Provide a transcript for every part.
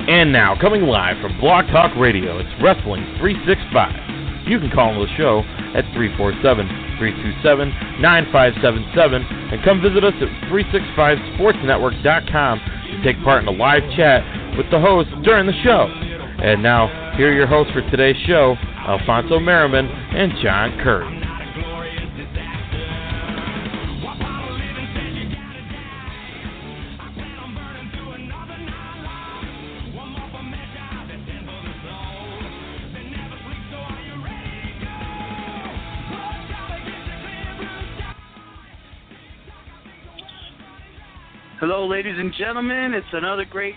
And now, coming live from Blog Talk Radio, it's Wrestling 365. You can call the show at 347-327-9577 and come visit us at 365sportsnetwork.com to take part in a live chat with the host during the show. And now, here are your hosts for today's show, Alfonso Merriman and John Curry. Hello, ladies and gentlemen. It's another great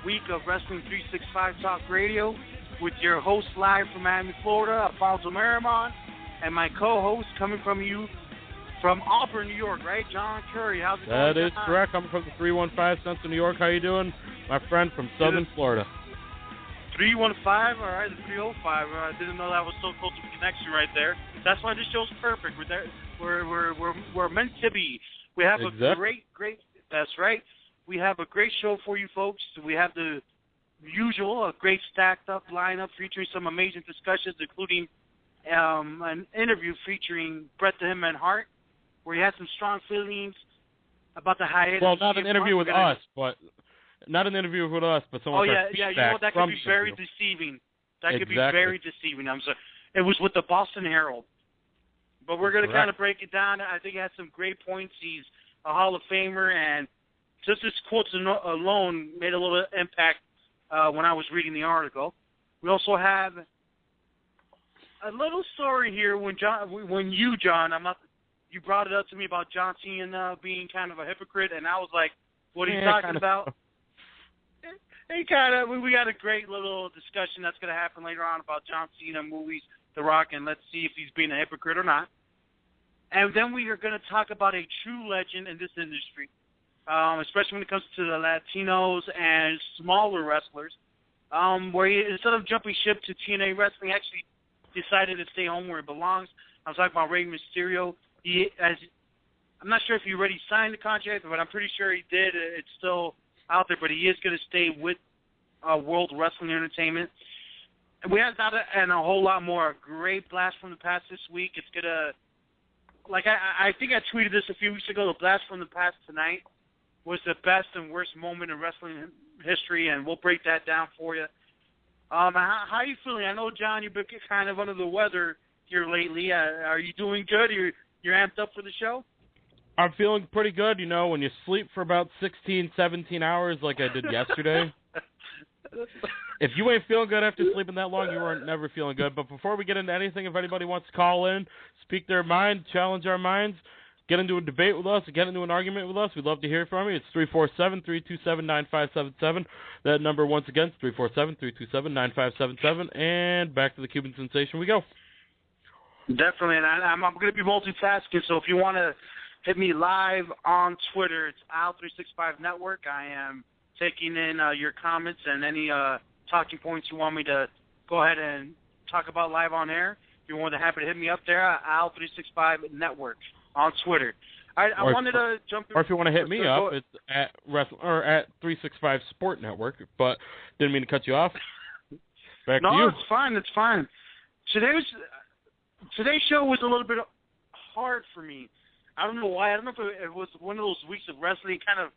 week of Wrestling 365 Talk Radio with your host live from Miami, Florida, Alfonso Merriman, and my co-host coming from you from Auburn, New York, right? John Curry. How's it going? That is correct. I'm from the 315 Central New York. How you doing, my friend from Southern Florida? 315? All right, the 305. I didn't know that was so close of a connection right there. That's why this show's perfect. We're there. We're meant to be. We have a great. That's right. We have a great show for you folks. We have the usual, a great stacked up lineup featuring some amazing discussions, including an interview featuring Bret the Hitman Hart, where he had some strong feelings about the hiatus. Well, not an interview with us, but someone. Oh yeah. You know that could be very deceiving. That could be very deceiving. I'm sorry. It was with the Boston Herald, but we're going to kind of break it down. I think he had some great points. He's a Hall of Famer, and just his quotes alone made a little impact when I was reading the article. We also have a little story here when you brought it up to me about John Cena being kind of a hypocrite, and I was like, what are you talking about? We got a great little discussion that's going to happen later on about John Cena movies, The Rock, and let's see if he's being a hypocrite or not. And then we are going to talk about a true legend in this industry, especially when it comes to the Latinos and smaller wrestlers, where he, instead of jumping ship to TNA Wrestling, actually decided to stay home where he belongs. I'm talking about Rey Mysterio. I'm not sure if he already signed the contract, but I'm pretty sure he did. It's still out there, but he is going to stay with World Wrestling Entertainment. And we have that and a whole lot more. A great blast from the past this week. It's going to... Like, I think I tweeted this a few weeks ago, the blast from the past tonight was the best and worst moment in wrestling history, and we'll break that down for you. How are you feeling? I know, John, you've been kind of under the weather here lately. Are you doing good? You're amped up for the show? I'm feeling pretty good. You know, when you sleep for about 16, 17 hours like I did yesterday, if you ain't feeling good after sleeping that long, you weren't never feeling good. But before we get into anything, if anybody wants to call in, speak their mind, challenge our minds, get into a debate with us, get into an argument with us, we'd love to hear from you. It's 347-327-9577. That number, once again, is 347-327-9577. And back to the Cuban Sensation we go. Definitely, and I'm going to be multitasking, so if you want to hit me live on Twitter, it's Al365 Network. I am taking in your comments and any talking points you want me to go ahead and talk about live on air. If you're more than happy to hit me up there, Al365 Network on Twitter. I wanted to jump in. Or if you want to hit me up, it's at 365 Sport Network, but didn't mean to cut you off. Back to you. No, it's fine. Today's show was a little bit hard for me. I don't know why. I don't know if it was one of those weeks of wrestling kind of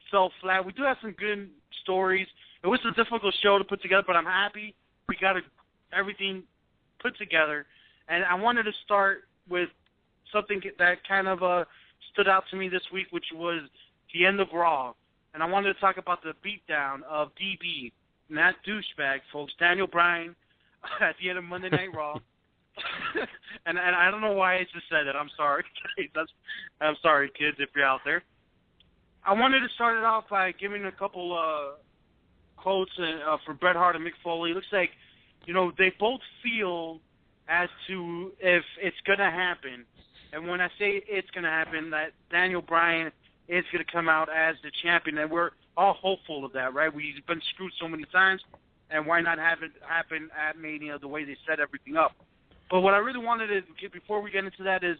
fell flat. We do have some good stories. It was a difficult show to put together, but I'm happy we got everything put together. And I wanted to start with something that kind of stood out to me this week, which was the end of Raw. And I wanted to talk about the beatdown of DB, and that douchebag, folks, Daniel Bryan, at the end of Monday Night Raw. and I don't know why I just said it. I'm sorry. I'm sorry, kids, if you're out there. I wanted to start it off by giving a couple quotes for Bret Hart and Mick Foley. It looks like, they both feel as to if it's going to happen. And when I say it's going to happen, that Daniel Bryan is going to come out as the champion. And we're all hopeful of that, right? We've been screwed so many times, and why not have it happen at Mania the way they set everything up? But what I really wanted to get before we get into that is,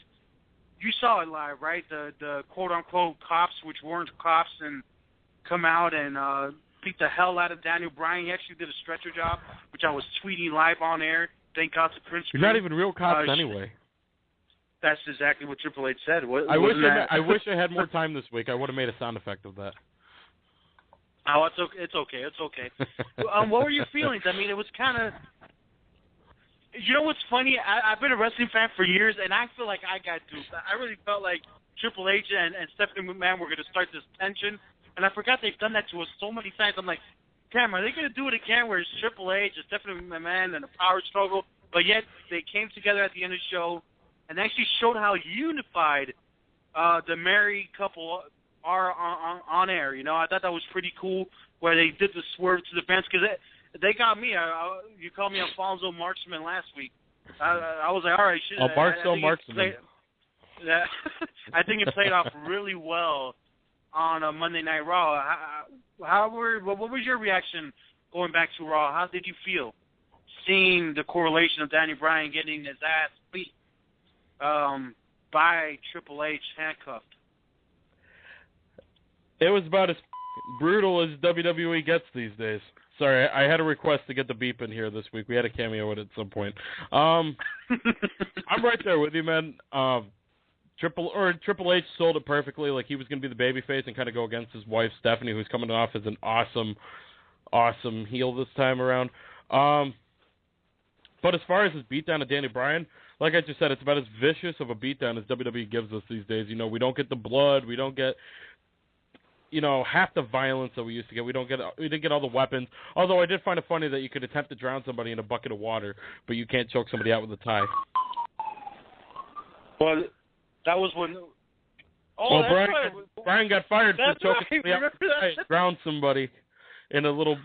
you saw it live, right? The quote-unquote cops, which weren't cops, and come out and beat the hell out of Daniel Bryan. He actually did a stretcher job, which I was tweeting live on air. Thank God to Prince. You're not even real cops anyway. That's exactly what Triple H said. I wish I had more time this week. I would have made a sound effect of that. Oh, it's okay. It's okay. What were your feelings? I mean, it was kind of. You know what's funny? I've been a wrestling fan for years, and I feel like I got duped. I really felt like Triple H and Stephanie McMahon were going to start this tension, and I forgot they've done that to us so many times. I'm like, damn, are they going to do it again where it's Triple H and Stephanie McMahon and a power struggle? But yet they came together at the end of the show and actually showed how unified the married couple are on air. You know, I thought that was pretty cool where they did the swerve to the fence because they got me. You called me Alfonso Marksman last week. I was like, all right, shit. Marksman. I think it played off really well on a Monday Night Raw. What was your reaction going back to Raw? How did you feel seeing the correlation of Daniel Bryan getting his ass beat by Triple H handcuffed? It was about as brutal as WWE gets these days. Sorry, I had a request to get the beep in here this week. We had a cameo in it at some point. I'm right there with you, man. Triple H sold it perfectly. Like, he was going to be the babyface and kind of go against his wife, Stephanie, who's coming off as an awesome heel this time around. But as far as his beatdown of Daniel Bryan, like I just said, it's about as vicious of a beatdown as WWE gives us these days. You know, we don't get the blood. We don't get, you know, half the violence that we used to get. We didn't get all the weapons. Although I did find it funny that you could attempt to drown somebody in a bucket of water, but you can't choke somebody out with a tie. Well, that was when. Bryan got fired for choking somebody out with a tie, drowned somebody in a little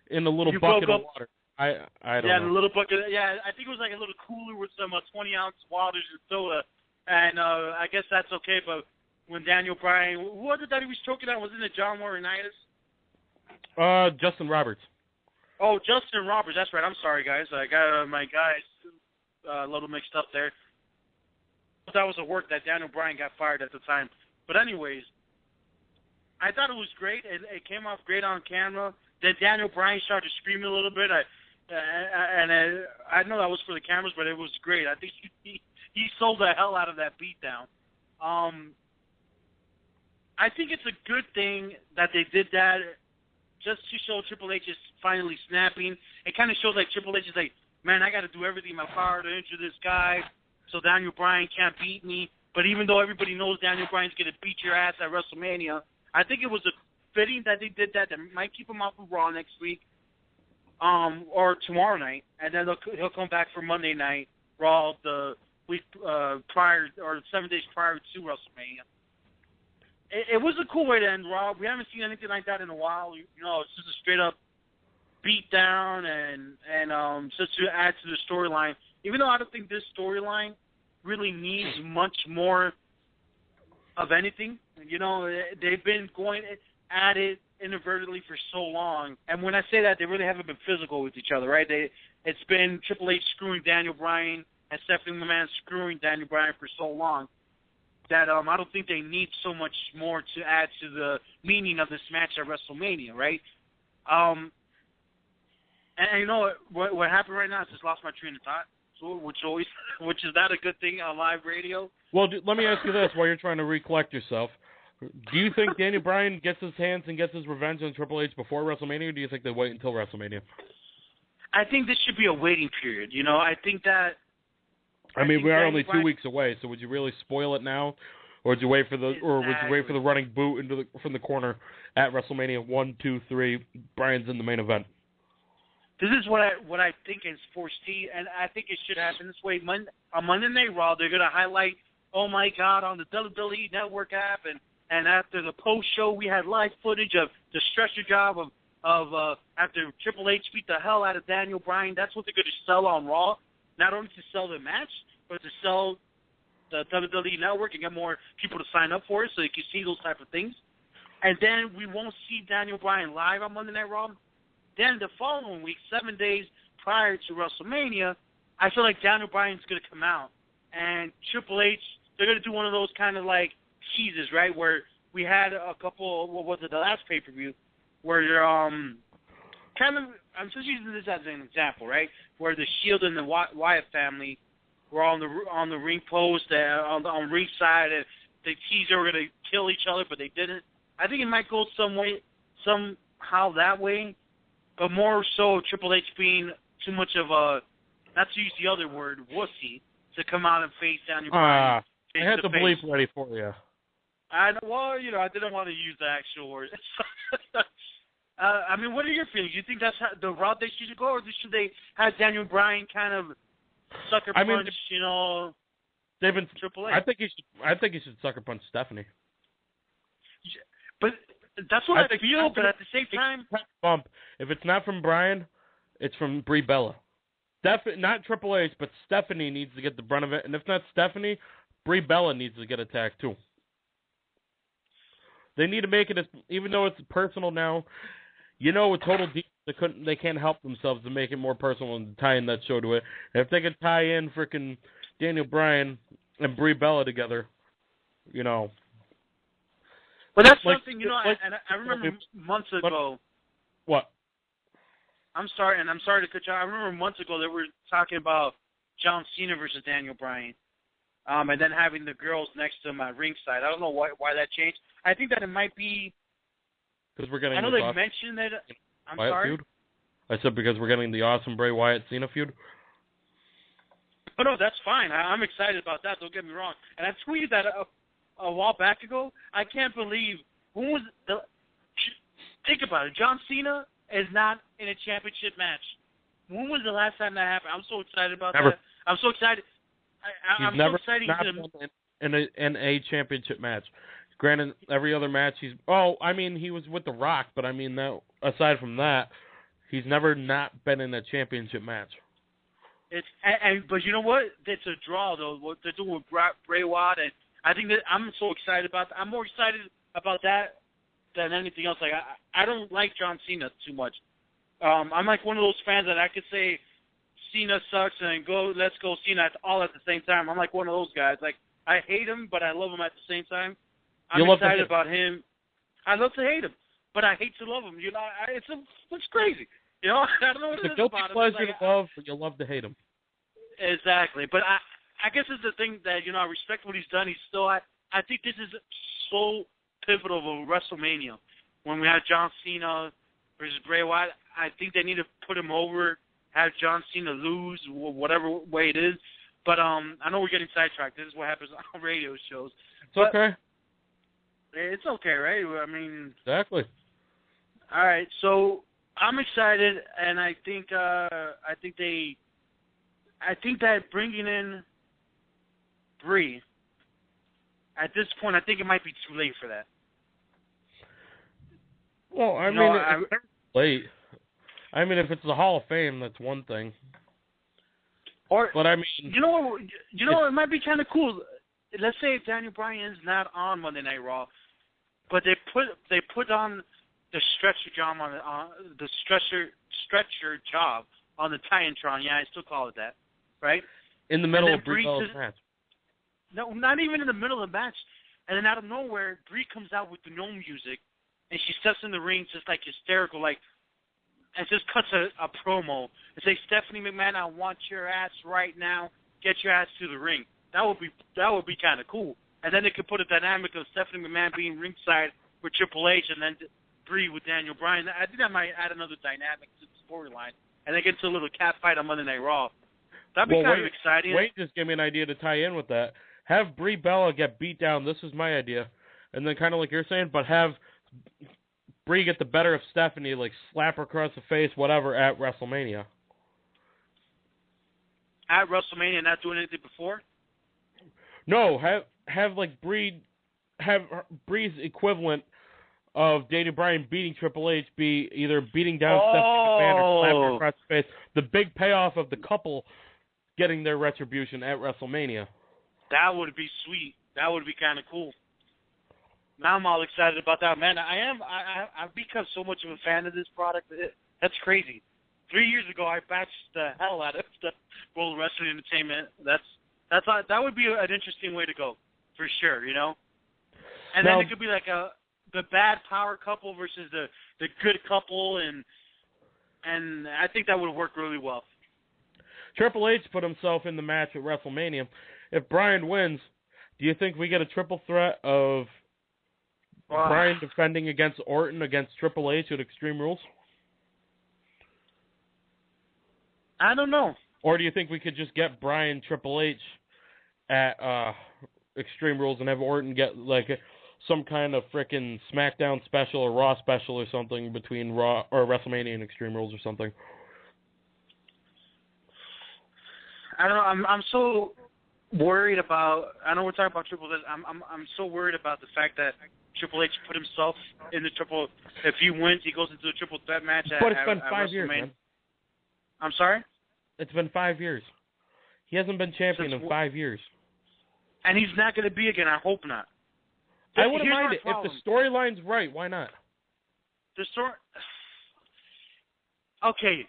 bucket of water. I don't know. Yeah, a little bucket. Yeah, I think it was like a little cooler with some 20-ounce waters and soda. And I guess that's okay, but when Daniel Bryan, who was it that he was choking out? Wasn't it John Laurinaitis? Justin Roberts. Oh, Justin Roberts. That's right. I'm sorry, guys. I got my guys a little mixed up there. That was a work that Daniel Bryan got fired at the time. But anyways, I thought it was great. It came off great on camera. Then Daniel Bryan started screaming a little bit. I know that was for the cameras, but it was great. I think he sold the hell out of that beatdown. I think it's a good thing that they did that just to show Triple H is finally snapping. It kind of shows like Triple H is like, man, I got to do everything in my power to injure this guy so Daniel Bryan can't beat me. But even though everybody knows Daniel Bryan's going to beat your ass at WrestleMania, I think it was a fitting that they did that. That might keep him off of Raw next week or tomorrow night. And then he'll come back for Monday Night Raw the week prior or 7 days prior to WrestleMania. It was a cool way to end Raw. We haven't seen anything like that in a while. You know, it's just a straight up beat down and just to add to the storyline. Even though I don't think this storyline really needs much more of anything. You know, they've been going at it inadvertently for so long. And when I say that, they really haven't been physical with each other, right? It's been Triple H screwing Daniel Bryan and Stephanie McMahon screwing Daniel Bryan for so long that I don't think they need so much more to add to the meaning of this match at WrestleMania, right? And you know what happened right now? I just lost my train of thought. So, which is that a good thing on live radio? Well, let me ask you this while you're trying to recollect yourself. Do you think Daniel Bryan gets his hands and gets his revenge on Triple H before WrestleMania, or do you think they wait until WrestleMania? I think this should be a waiting period. You know, I think that. I mean, we are only 2 weeks away, so would you really spoil it now, or would you wait for the running boot from the corner at WrestleMania 1, 2, 3? Bryan's in the main event. This is what I think is foreseen, and I think it should happen this way. On Monday Night Raw, they're going to highlight, oh my God, on the WWE Network app, and after the post show, we had live footage of the stretcher job of after Triple H beat the hell out of Daniel Bryan. That's what they're going to sell on Raw, not only to sell the match, but to sell the WWE Network and get more people to sign up for it, so you can see those type of things. And then we won't see Daniel Bryan live on Monday Night Raw. Then the following week, 7 days prior to WrestleMania, I feel like Daniel Bryan's going to come out. And Triple H, they're going to do one of those kind of like teases, right, where we had a couple. What was it? The last pay-per-view where kind of. I'm just using this as an example, right? Where the Shield and the Wyatt family were on the ring post, on ringside, and they teased they were going to kill each other, but they didn't. I think it might go somehow that way, but more so Triple H being too much of a, not to use the other word, wussy, to come out and face Daniel Bryan. I had the bleep ready for you. I didn't want to use the actual word. I mean, what are your feelings? You think that's the route they should go, or should they have Daniel Bryan kind of sucker punch, Triple H? I think he should sucker punch Stephanie. But that's what I feel. But at the same time, if it's not from Bryan, it's from Brie Bella. Not Triple H, but Stephanie needs to get the brunt of it. And if not Stephanie, Brie Bella needs to get attacked too. They need to make it, even though it's personal now. With Total Divas, they can't help themselves to make it more personal and tie in that show to it. And if they could tie in freaking Daniel Bryan and Brie Bella together, Well, that's something, and I remember months ago. What? I'm sorry to cut you off. I remember months ago they were talking about John Cena versus Daniel Bryan, and then having the girls next to him at ringside. I don't know why that changed. I think that it might be because we're getting. I know they mentioned that. I'm Wyatt sorry. Feud? I said because we're getting the awesome Bray Wyatt Cena feud. Oh no, that's fine. I'm excited about that. Don't get me wrong. And I tweeted that a while back ago. I can't believe think about it. John Cena is not in a championship match. When was the last time that happened? I'm so excited about that. I'm so excited. I'm so excited. In a championship match. Granted, every other match he was with The Rock, but aside from that, he's never not been in a championship match. But you know what? It's a draw though. What they're doing with Bray Wyatt, and I think that I'm so excited about that. I'm more excited about that than anything else. Like I don't like John Cena too much. I'm like one of those fans that I could say Cena sucks and let's go Cena all at the same time. I'm like one of those guys. Like I hate him, but I love him at the same time. I'm excited about him. I love to hate him, but I hate to love him. It's crazy. I don't know what it is about him. It's a guilty pleasure to love, but you love to hate him. Exactly, but I guess it's the thing that I respect what he's done. He's still. I think this is so pivotal of WrestleMania when we have John Cena versus Bray Wyatt. I think they need to put him over, have John Cena lose, whatever way it is. But I know we're getting sidetracked. This is what happens on radio shows. It's okay. It's okay, right? I mean, exactly. All right, so I'm excited, and I think that bringing in Brie at this point, I think it might be too late for that. Well, it's never late. If it's the Hall of Fame, that's one thing. But it might be kind of cool. Let's say if Daniel Bryan is not on Monday Night Raw, but they put on the stretcher job on the Titantron. Yeah, I still call it that, right? In the middle of Brie's match. No, not even in the middle of the match. And then out of nowhere, Brie comes out with the no music, and she steps in the ring just like hysterical, like, and just cuts a promo and say, "Stephanie McMahon, I want your ass right now. Get your ass to the ring." That would be kind of cool. And then they could put a dynamic of Stephanie McMahon being ringside with Triple H, and then Brie with Daniel Bryan. I think that might add another dynamic to the storyline. And they get into a little cat fight on Monday Night Raw. That'd be kind of exciting. Wait, just give me an idea to tie in with that. Have Brie Bella get beat down. This is my idea. And then kind of like you're saying, but have Brie get the better of Stephanie, like slap her across the face, whatever, at WrestleMania. At WrestleMania, not doing anything before? No, have like Brie's equivalent of Daniel Bryan beating Triple H be either beating down Stephanie McMahon or slapping her across the face. The big payoff of the couple getting their retribution at WrestleMania. That would be sweet. That would be kind of cool. Now I'm all excited about that, man. I've become so much of a fan of this product. That's crazy. 3 years ago, I bashed the hell out of the World Wrestling Entertainment. That would be an interesting way to go, for sure. And then it could be like the bad power couple versus the good couple, and I think that would work really well. Triple H put himself in the match at WrestleMania. If Bryan wins, do you think we get a triple threat of Bryan defending against Orton against Triple H at Extreme Rules? I don't know. Or do you think we could just get Bryan Triple H at Extreme Rules and have Orton get like some kind of frickin' SmackDown special or Raw special or something between Raw or WrestleMania and Extreme Rules or something? I don't know. I'm so worried about. I know we're talking about Triple H. I'm so worried about the fact that Triple H put himself in the triple. If he wins, he goes into a triple threat match. But it's been 5 years, man. I'm sorry? It's been 5 years. He hasn't been champion in 5 years. And he's not going to be again. I hope not. I wouldn't mind it. If the storyline's right, why not? The story... Okay.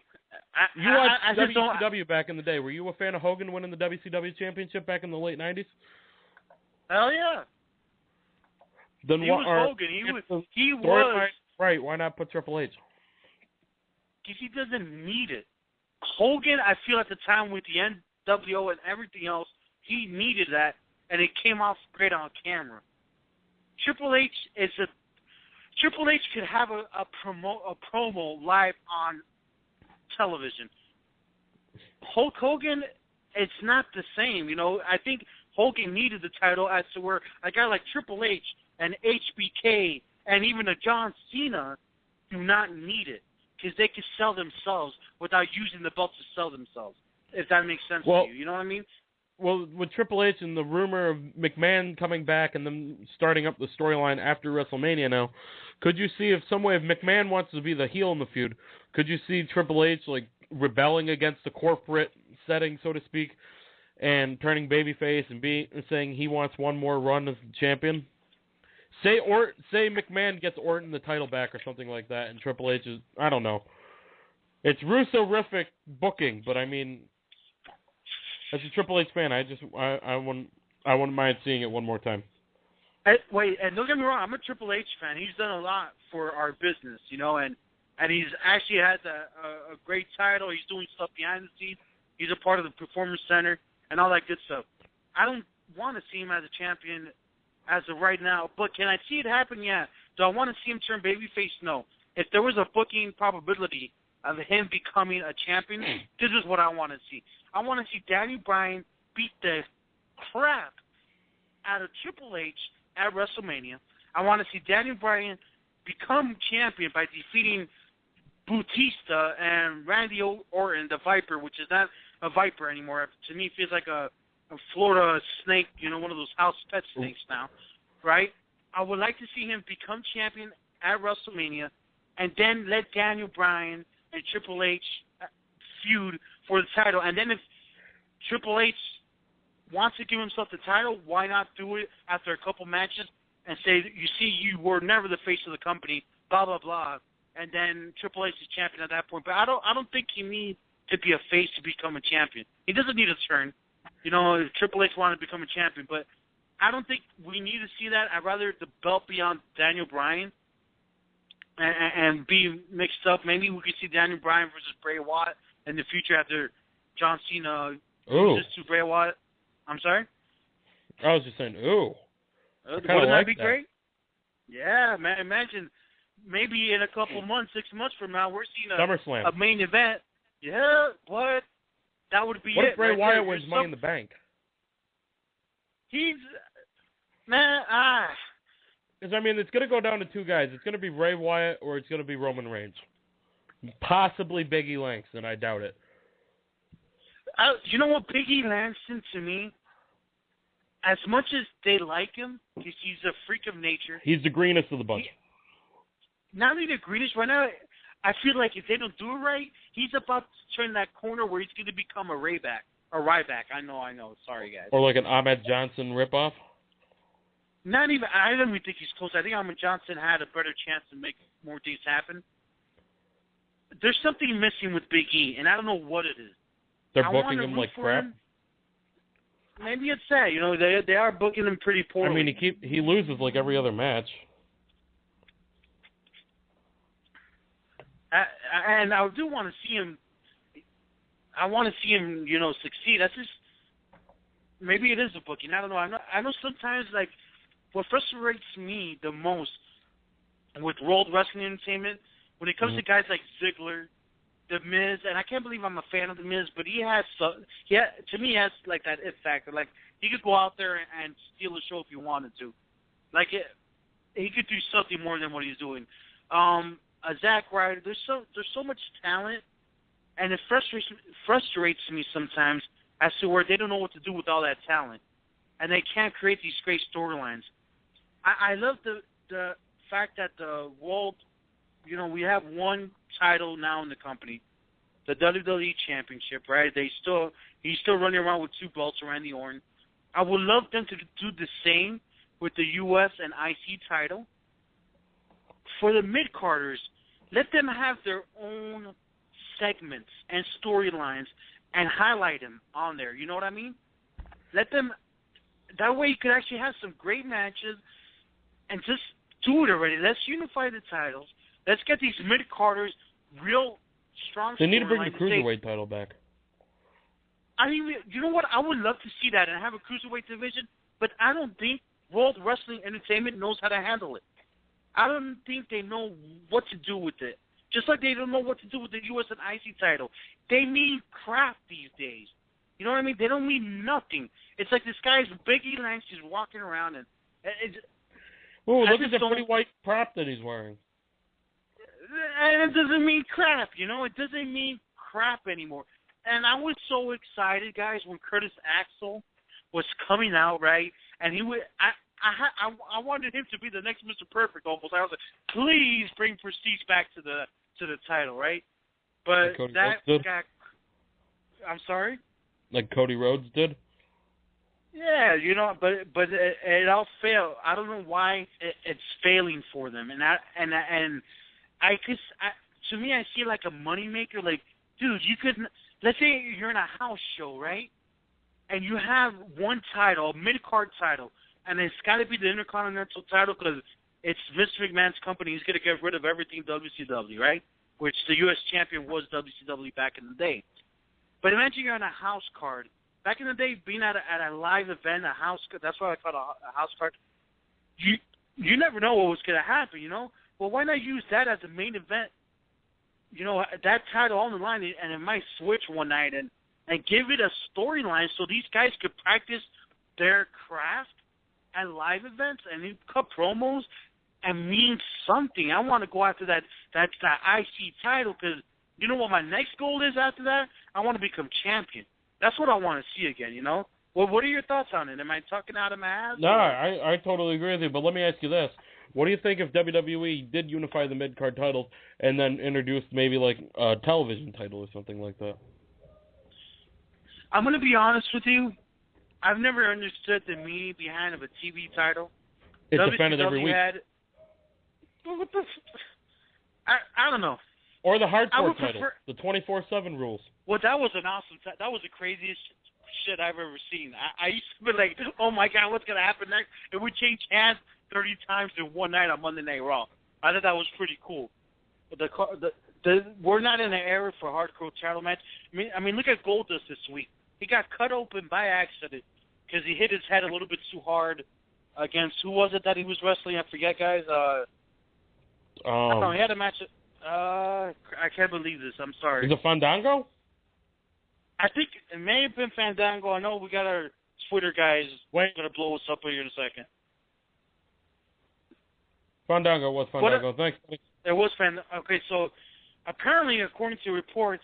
You watched WCW back in the day. Were you a fan of Hogan winning the WCW championship back in the late 90s? Hell yeah. Then he was Hogan. He was... Right, why not put Triple H? Because he doesn't need it. Hogan, I feel at the time with the NWO and everything else, he needed that, and it came off great on camera. Triple H could have a promo live on television. Hulk Hogan, it's not the same. You know, I think Hogan needed the title as to where a guy like Triple H and HBK and even a John Cena do not need it because they can sell themselves without using the belt to sell themselves, if that makes sense to you. You know what I mean? Well, with Triple H and the rumor of McMahon coming back and them starting up the storyline after WrestleMania now, could you see if some way, if McMahon wants to be the heel in the feud, could you see Triple H like rebelling against the corporate setting, so to speak, and turning babyface and saying he wants one more run as champion? Say McMahon gets Orton the title back or something like that, and Triple H is, I don't know. It's Russo-rific booking, but I mean, as a Triple H fan, I wouldn't mind seeing it one more time. Wait, and don't get me wrong, I'm a Triple H fan. He's done a lot for our business, you know, and he's actually has a great title. He's doing stuff behind the scenes. He's a part of the Performance Center and all that good stuff. I don't want to see him as a champion as of right now, but can I see it happen? Yeah. Do I want to see him turn babyface? No. If there was a booking probability of him becoming a champion, this is what I want to see. I want to see Daniel Bryan beat the crap out of Triple H at WrestleMania. I want to see Daniel Bryan become champion by defeating Bautista and Randy Orton, the Viper, which is not a Viper anymore. To me, it feels like a Florida snake, you know, one of those house pet snakes now, right? I would like to see him become champion at WrestleMania and then let Daniel Bryan and Triple H feud for the title. And then if Triple H wants to give himself the title, why not do it after a couple matches and say, you see, you were never the face of the company, blah, blah, blah. And then Triple H is champion at that point. But I don't think he needs to be a face to become a champion. He doesn't need a turn. You know, Triple H wanted to become a champion, but I don't think we need to see that. I'd rather the belt be on Daniel Bryan and be mixed up. Maybe we could see Daniel Bryan versus Bray Wyatt in the future after John Cena loses to Bray Wyatt. I'm sorry? I was just saying, ooh. Wouldn't that be great? Yeah, man. Imagine maybe in a couple months, 6 months from now, we're seeing a main event. Yeah, what? That would be it. What if Bray Wyatt wins Money in the Bank? Because, I mean, it's going to go down to two guys. It's going to be Bray Wyatt or it's going to be Roman Reigns. Possibly Biggie Langston. I doubt it. You know what? Biggie Langston, to me, as much as they like him, because he's a freak of nature. He's the greenest of the bunch. Not only the greenest, right now, I feel like if they don't do it right, he's about to turn that corner where he's going to become a Ryback. I know. Sorry, guys. Or like an Ahmed Johnson ripoff? Not even. I don't even think he's close. I think Ahmed Johnson had a better chance to make more things happen. There's something missing with Big E, and I don't know what it is. They're booking him like crap? maybe it's that. You know, they are booking him pretty poorly. I mean, he loses like every other match. And I do want to see him. I want to see him, you know, succeed. That's just maybe it is a booking. I don't know. I know sometimes like what frustrates me the most with World Wrestling Entertainment when it comes to guys like Ziggler, The Miz, and I can't believe I'm a fan of The Miz, but he has to me he has like that it factor. Like he could go out there and steal a show if he wanted to. Like he could do something more than what he's doing. Zack Ryder, there's so much talent, and it frustrates me sometimes as to where they don't know what to do with all that talent, and they can't create these great storylines. I love the fact that the world, you know, we have one title now in the company, the WWE Championship, right? He's still running around with 2 belts, Randy Orton. I would love them to do the same with the U.S. and IC title. For the mid-carders, let them have their own segments and storylines and highlight them on there. You know what I mean? Let them. That way you could actually have some great matches and just do it already. Let's unify the titles. Let's get these mid-carders real strong. They need to bring the Cruiserweight title back. I mean, you know what? I would love to see that and have a Cruiserweight division, but I don't think World Wrestling Entertainment knows how to handle it. I don't think they know what to do with it. Just like they don't know what to do with the U.S. and IC title. They mean crap these days. You know what I mean? They don't mean nothing. It's like this guy's Biggie Lance just walking around and look at the pretty white crap that he's wearing. And it doesn't mean crap, you know? It doesn't mean crap anymore. And I was so excited, guys, when Curtis Axel was coming out, right? And he would... I wanted him to be the next Mr. Perfect almost. I was like, please bring Prestige back to the title, right? But that got... I'm sorry? Like Cody Rhodes did? Yeah, you know, but it all failed. I don't know why it's failing for them. And I guess, to me, I see it like a moneymaker. Like, dude, you could... Let's say you're in a house show, right? And you have one title, a mid-card title, and it's got to be the Intercontinental title because it's Mr. McMahon's company. He's going to get rid of everything WCW, right? Which the U.S. champion was WCW back in the day. But imagine you're on a house card. Back in the day, being at a live event, a house card, that's why I call it a house card. You never know what was going to happen, you know? Well, why not use that as a main event? You know, that title on the line, and it might switch one night and give it a storyline so these guys could practice their craft at live events and cut promos and mean something. I want to go after that IC title because you know what my next goal is after that? I want to become champion. That's what I want to see again, you know? Well, what are your thoughts on it? Am I talking out of my ass? No, I totally agree with you, but let me ask you this. What do you think if WWE did unify the mid-card titles and then introduced maybe like a television title or something like that? I'm going to be honest with you. I've never understood the meaning behind of a TV title. It's defended every week. What the I don't know. Or the hardcore title, the 24/7 rules. Well, that was an awesome that was the craziest shit I've ever seen. I used to be like, oh my God, what's going to happen next? It would change hands 30 times in one night on Monday Night Raw. I thought that was pretty cool. But we're not in an era for hardcore title match. I mean, look at Goldust this week. He got cut open by accident because he hit his head a little bit too hard against, who was it that he was wrestling? I forget, guys. I don't know, he had a match. I can't believe this. I'm sorry. Is it Fandango? I think it may have been Fandango. I know we got our Twitter guys going to blow us up here in a second. Fandango was Fandango. Thanks. There was Fandango. Okay, so apparently, according to reports,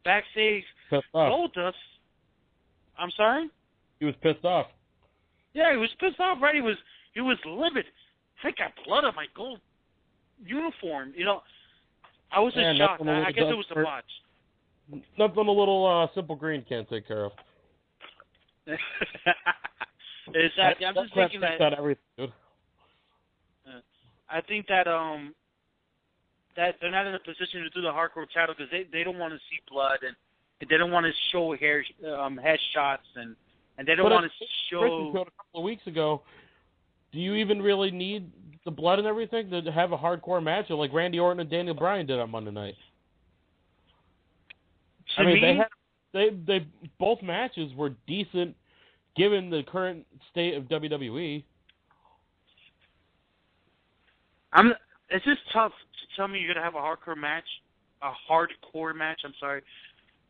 backstage, Goldust. I'm sorry? He was pissed off. Yeah, he was pissed off, right? He was livid. I got blood on my gold uniform. You know, I was in shock. I guess it was a botch. Nothing a little Simple Green can't take care of. Exactly. I'm just thinking that everything, dude. I think that that they're not in a position to do the hardcore title because they don't want to see blood and they don't want to show headshots and and they don't want to show. A couple of weeks ago, do you even really need the blood and everything to have a hardcore match, or like Randy Orton and Daniel Bryan did on Monday night? They both matches were decent given the current state of WWE. It's just tough to tell me you're gonna have a hardcore match,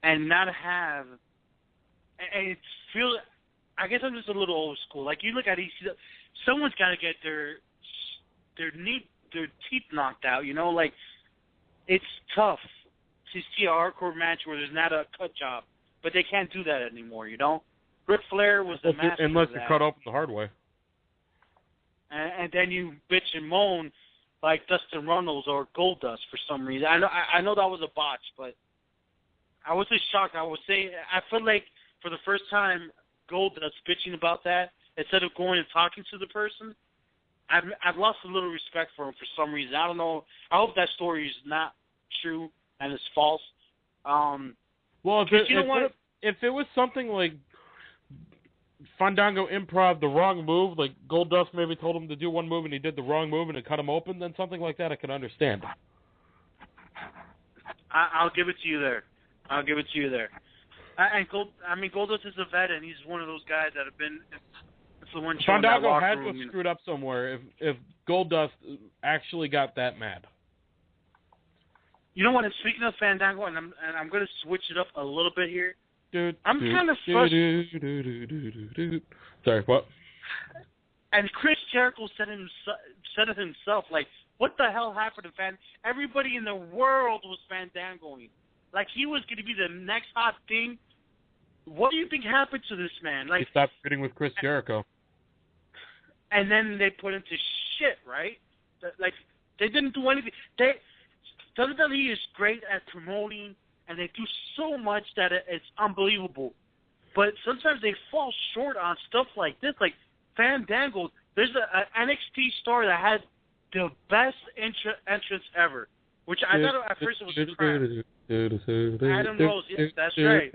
and not have. And it feels. I guess I'm just a little old school. Like you look at ECW, someone's got to get their teeth knocked out. You know, like it's tough to see a hardcore match where there's not a cut job, but they can't do that anymore. You know, Ric Flair was the master unless of that. you're cut open the hard way. And then you bitch and moan like Dustin Runnels or Goldust for some reason. I know that was a botch, but I was just shocked. I feel like for the first time, Goldust bitching about that instead of going and talking to the person. I've lost a little respect for him for some reason. I don't know. I hope that story is not true and it's false. Well, if it was something like Fandango improv the wrong move, like Goldust maybe told him to do one move and he did the wrong move and it cut him open, then something like that I can understand. I'll give it to you there. And Goldust is a vet, and he's one of those guys that have been the one showing that locker room. Fandango had to have screwed up somewhere if Goldust actually got that mad. You know what? And speaking of Fandango, and I'm going to switch it up a little bit here. I'm kind of frustrated. Sorry, what? And Chris Jericho said it himself. Like, what the hell happened to Fandango? Everybody in the world was Fandangoing. Like, he was going to be the next hot thing. What do you think happened to this man? Like, he stopped fitting with Chris Jericho. And then they put him to shit, right? Like, they didn't do anything. WWE is great at promoting, and they do so much that it's unbelievable. But sometimes they fall short on stuff like this. Like, Fandango, there's an NXT star that had the best entrance ever, which I thought at first it was crap. Adam Rose, yes, that's right.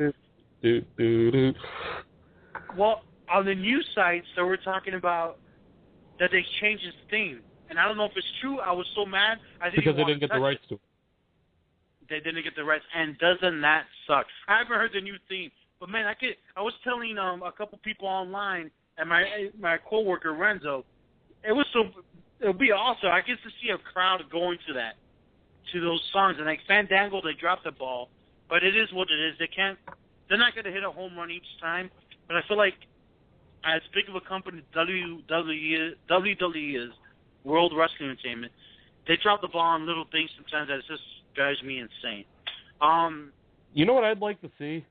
Well, on the news sites, so we're talking about that they changed his theme. And I don't know if it's true. I was so mad. Because they didn't get the rights to it. They didn't get the rights. And doesn't that suck? I haven't heard the new theme. But, man, I was telling a couple people online and my coworker, Renzo, it'll be awesome. I get to see a crowd going to those songs. And like Fandango, they dropped the ball. But it is what it is. They're not going to hit a home run each time. But I feel like as big of a company WWE is, World Wrestling Entertainment, they drop the ball on little things sometimes that just drives me insane. You know what I'd like to see?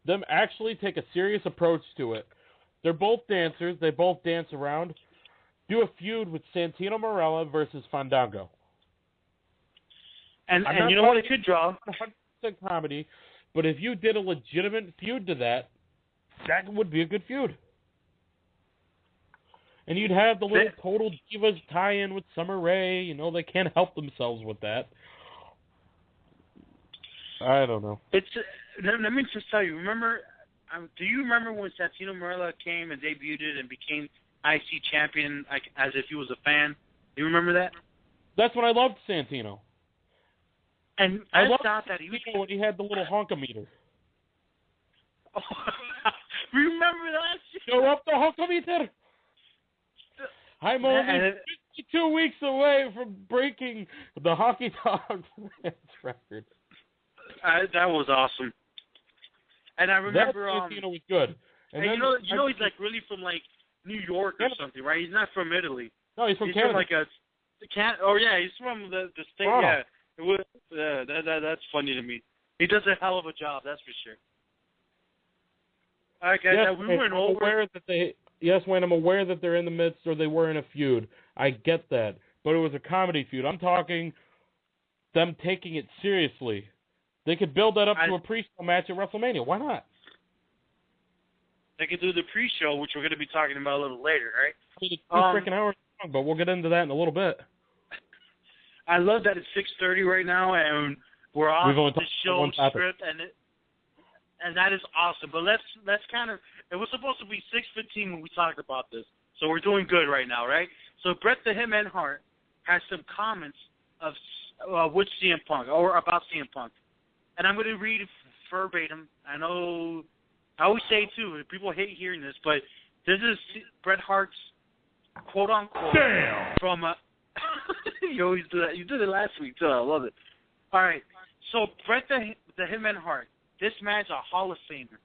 Them actually take a serious approach to it. They're both dancers. They both dance around. Do a feud with Santino Marella versus Fandango. And you know what it could draw? 100% comedy, but if you did a legitimate feud to that would be a good feud. And you'd have the little Total Divas tie-in with Summer Rae. You know, they can't help themselves with that. I don't know. Let me just tell you, do you remember when Santino Marella came and debuted and became IC champion as if he was a fan? Do you remember that? That's when I loved Santino. And I thought that he was when he had the little honkometer. Oh, remember that shit? Show up the honkometer. I'm only 52 weeks away from breaking the Hockey Dogs record. That was awesome. And I remember Santino was good. And you know he's like really from like New York or something, right? He's not from Italy. No, he's from Canada. He's from the state. Toronto. Yeah, that's funny to me. He does a hell of a job, that's for sure. All right, guys, we went over. Yes, Wayne, I'm aware that they're in the midst or they were in a feud. I get that. But it was a comedy feud. I'm talking them taking it seriously. They could build that up to a pre-show match at WrestleMania. Why not? They could do the pre-show, which we're going to be talking about a little later, right? It's 2 freaking hours long, but we'll get into that in a little bit. I love that it's 6:30 right now, and we're off the show script, and that is awesome. But let's kind of, it was supposed to be 6:15 when we talked about this, so we're doing good right now, right? So Bret the Hitman Hart has some comments of with CM Punk or about CM Punk, and I'm going to read it verbatim. I know I always say too, people hate hearing this, but this is Bret Hart's quote unquote from you always do that. You did it last week too. I love it. All right, so Bret the Hitman Hart. This man's a Hall of Famer.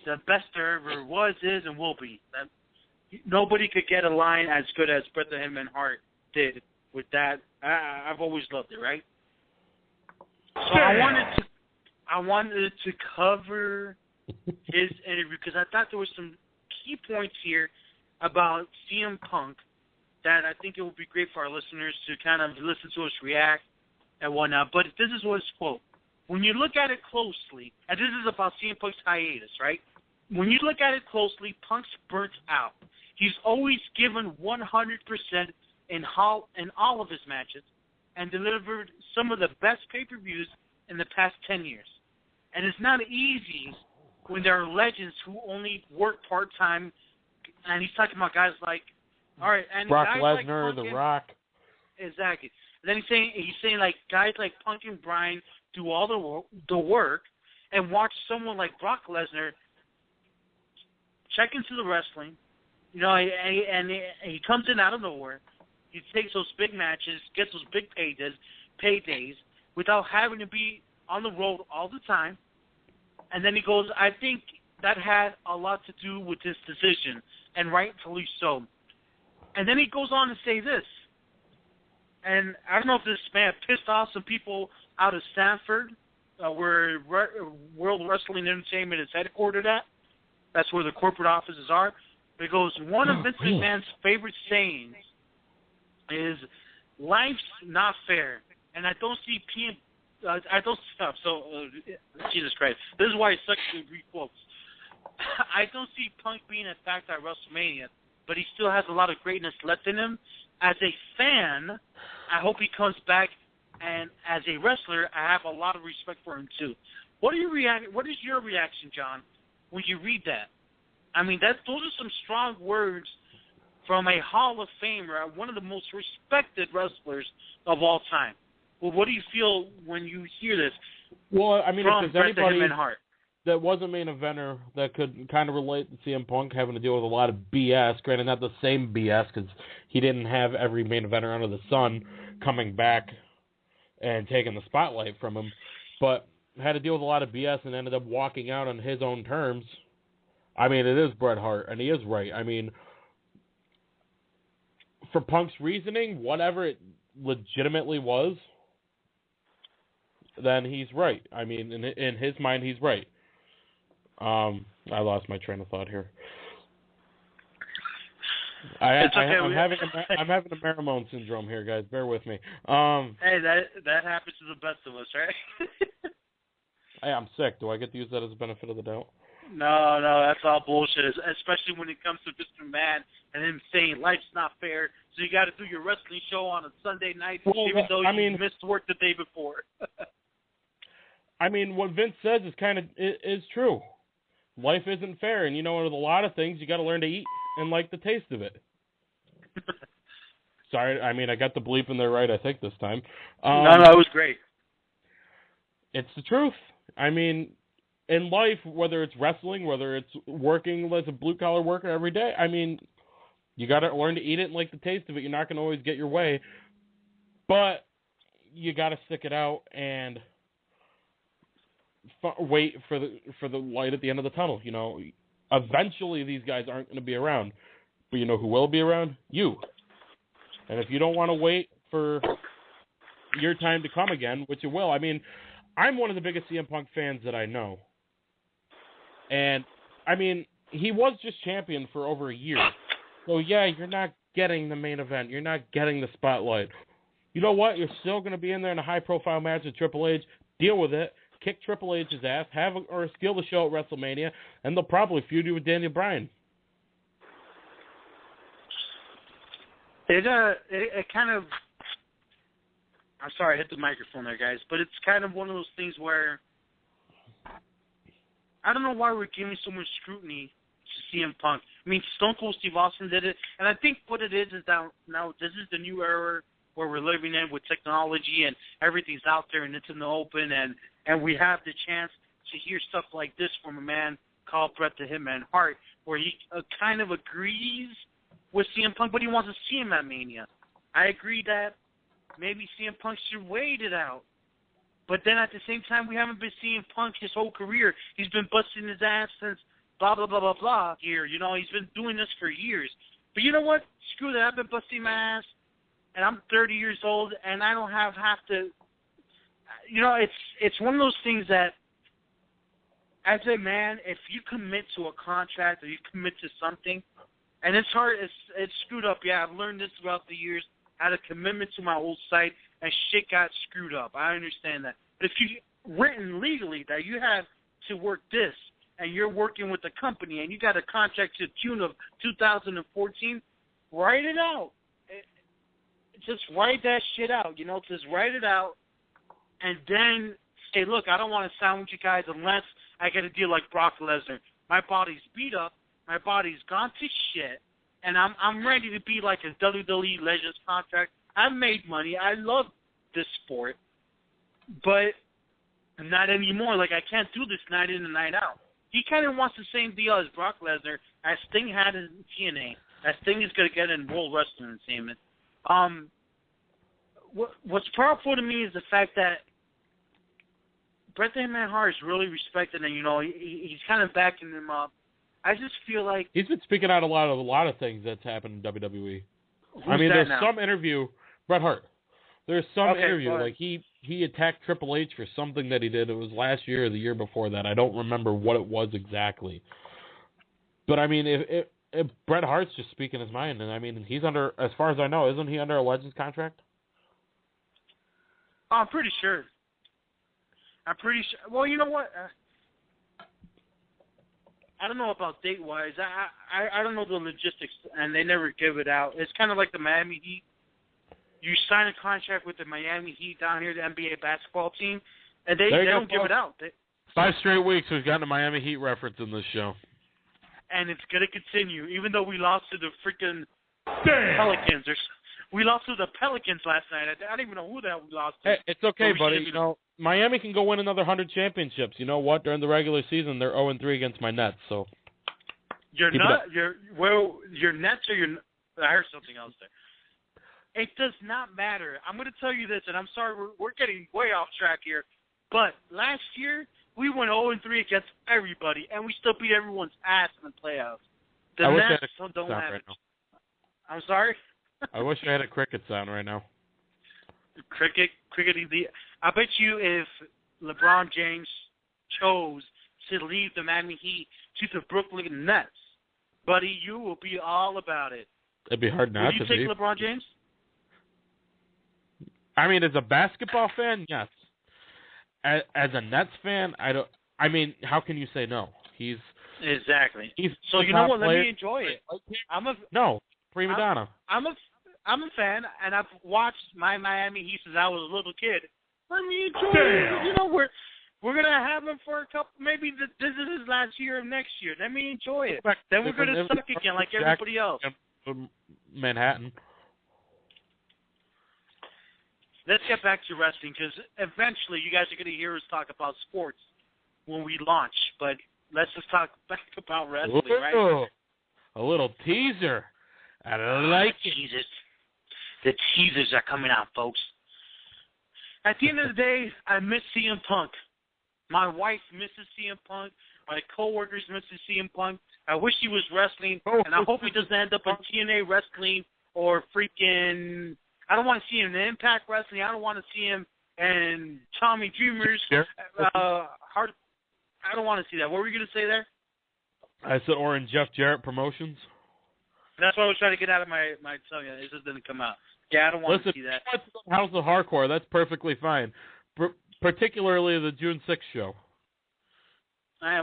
The best there ever was, is, and will be. Nobody could get a line as good as Bret the Hitman Hart did with that. I've always loved it, right? So I wanted to cover his interview because I thought there was some key points here about CM Punk that I think it would be great for our listeners to kind of listen to us react and whatnot. But this is what his quote. When you look at it closely, and this is about CM Punk's hiatus, right? When you look at it closely, Punk's burnt out. He's always given 100% in all of his matches and delivered some of the best pay-per-views in the past 10 years. And it's not easy when there are legends who only work part-time, and he's talking about guys like, all right, and Brock guys Lesnar, like The Rock. Exactly. And then he's saying like guys like Punk and Bryan do all the work, and watch someone like Brock Lesnar check into the wrestling, and he comes in out of nowhere. He takes those big matches, gets those big paydays, without having to be on the road all the time. And then he goes, I think that had a lot to do with his decision, and rightfully so. And then he goes on to say this, and I don't know if this man pissed off some people out of Stanford, where World Wrestling Entertainment is headquartered at. That's where the corporate offices are. But he goes, one of Vince McMahon's favorite sayings is, life's not fair. And I don't see Jesus Christ. This is why it sucks to read quotes. I don't see Punk being attacked at WrestleMania, but he still has a lot of greatness left in him. As a fan, I hope he comes back, and as a wrestler, I have a lot of respect for him too. What is your reaction, John, when you read that? I mean, those are some strong words from a Hall of Famer, one of the most respected wrestlers of all time. Well, what do you feel when you hear this? Well, I mean, if there's anybody Hart that was a main eventer that could kind of relate to CM Punk having to deal with a lot of BS, granted not the same BS because he didn't have every main eventer under the sun coming back and taking the spotlight from him, but had to deal with a lot of BS and ended up walking out on his own terms. I mean, it is Bret Hart, and he is right. I mean, for Punk's reasoning, whatever it legitimately was, then he's right. I mean, in his mind, he's right. I lost my train of thought here. I'm having a Marimone syndrome here, guys. Bear with me. Hey, that happens to the best of us, right? Hey, I'm sick. Do I get to use that as a benefit of the doubt? No, that's all bullshit. Especially when it comes to Mr. Man and him saying life's not fair, so you got to do your wrestling show on a Sunday night, even though you missed work the day before. I mean, what Vince says is true. Life isn't fair, and with a lot of things, you got to learn to eat and like the taste of it. Sorry, I mean, I got the bleep in there right, I think, this time. No, it was great. It's the truth. I mean, in life, whether it's wrestling, whether it's working as a blue-collar worker every day, I mean, you got to learn to eat it and like the taste of it. You're not going to always get your way, but you got to stick it out and wait for the light at the end of the tunnel. Eventually these guys aren't going to be around, but you know who will be around? You. And if you don't want to wait for your time to come again, which it will, I mean, I'm one of the biggest CM Punk fans that I know. And, I mean, he was just champion for over a year. So, yeah, you're not getting the main event. You're not getting the spotlight. You know what? You're still going to be in there in a high-profile match with Triple H. Deal with it. Kick Triple H's ass. Steal the show at WrestleMania. And they'll probably feud you with Daniel Bryan. It kind of... I'm sorry, I hit the microphone there, guys. But it's kind of one of those things where I don't know why we're giving so much scrutiny to CM Punk. I mean, Stone Cold Steve Austin did it, and I think what it is that now this is the new era where we're living in with technology and everything's out there and it's in the open, and we have the chance to hear stuff like this from a man called Bret the Hitman Hart, where he kind of agrees with CM Punk, but he wants to see him at Mania. I agree that maybe CM Punk should wait it out. But then at the same time, we haven't been seeing Punk his whole career. He's been busting his ass since blah, blah, blah, blah, blah here. You know, he's been doing this for years. But you know what? Screw that. I've been busting my ass, and I'm 30 years old, and I don't have to. You know, it's one of those things that, as a man, if you commit to a contract or you commit to something, and it's hard, it's screwed up. Yeah, I've learned this throughout the years. I had a commitment to my old site, and shit got screwed up. I understand that. But if you written legally that you have to work this, and you're working with the company, and you got a contract to the tune of 2014, write it out. Just write that shit out. You know, just write it out, and then say, look, I don't want to sign with you guys unless I get a deal like Brock Lesnar. My body's beat up. My body's gone to shit. And I'm ready to be like a WWE Legends contract. I've made money. I love this sport. But not anymore. Like, I can't do this night in and night out. He kind of wants the same deal as Brock Lesnar, as Sting had in TNA, as Sting is going to get in World Wrestling Entertainment. What's powerful to me is the fact that Bret the Hitman Hart is really respected, and, you know, he's kind of backing him up. I just feel like he's been speaking out a lot of things that's happened in WWE. I mean, there's now? some interview, Bret Hart. There's some interview, but like he attacked Triple H for something that he did. It was last year or the year before that. I don't remember what it was exactly. But I mean, if Bret Hart's just speaking his mind, and I mean, he's under, as far as I know, isn't he under a Legends contract? I'm pretty sure. Well, you know what? I don't know about date-wise. I don't know the logistics, and they never give it out. It's kind of like the Miami Heat. You sign a contract with the Miami Heat down here, the NBA basketball team, and they don't give it out. 5 straight weeks we've gotten a Miami Heat reference in this show. And it's going to continue, even though we lost to the freaking Pelicans. We lost to the Pelicans last night. I don't even know who the hell we lost to. Hey, it's okay, buddy. You know, Miami can go win another 100 championships. You know what? During the regular season, they're 0-3 against my Nets. So your Nets or your? I heard something else there. It does not matter. I'm going to tell you this, and I'm sorry we're getting way off track here, but last year we went 0-3 against everybody, and we still beat everyone's ass in the playoffs. The Nets don't have it. I'm sorry. I wish I had a cricket sound right now. Crickety. I bet you if LeBron James chose to leave the Miami Heat to the Brooklyn Nets, buddy, you will be all about it. It'd be hard not to be. Would you take LeBron James? I mean, as a basketball fan, yes. As a Nets fan, I don't. I mean, how can you say no? He's so you know what? Let me enjoy it. Prima donna. I'm a fan, and I've watched my Miami Heat since I was a little kid. Let me enjoy it. You know, we're gonna have him for a couple. Maybe this is his last year of next year. Let me enjoy it. Then we're gonna suck again like everybody else. Manhattan. Let's get back to wrestling, because eventually you guys are going to hear us talk about sports when we launch. But let's just talk back about wrestling, right? A little teaser. I like it. The teasers are coming out, folks. At the end of the day, I miss CM Punk. My wife misses CM Punk. My coworkers miss CM Punk. I wish he was wrestling, and I hope he doesn't end up in TNA Wrestling or freaking... I don't want to see him in Impact Wrestling. I don't want to see him in Tommy Dreamer's Hart. I don't want to see that. What were you going to say there? I said, or in Jeff Jarrett Promotions. That's what I was trying to get out of my tongue. It just didn't come out. Yeah, I don't want to see that. House of Hardcore, that's perfectly fine. Particularly the June 6th show.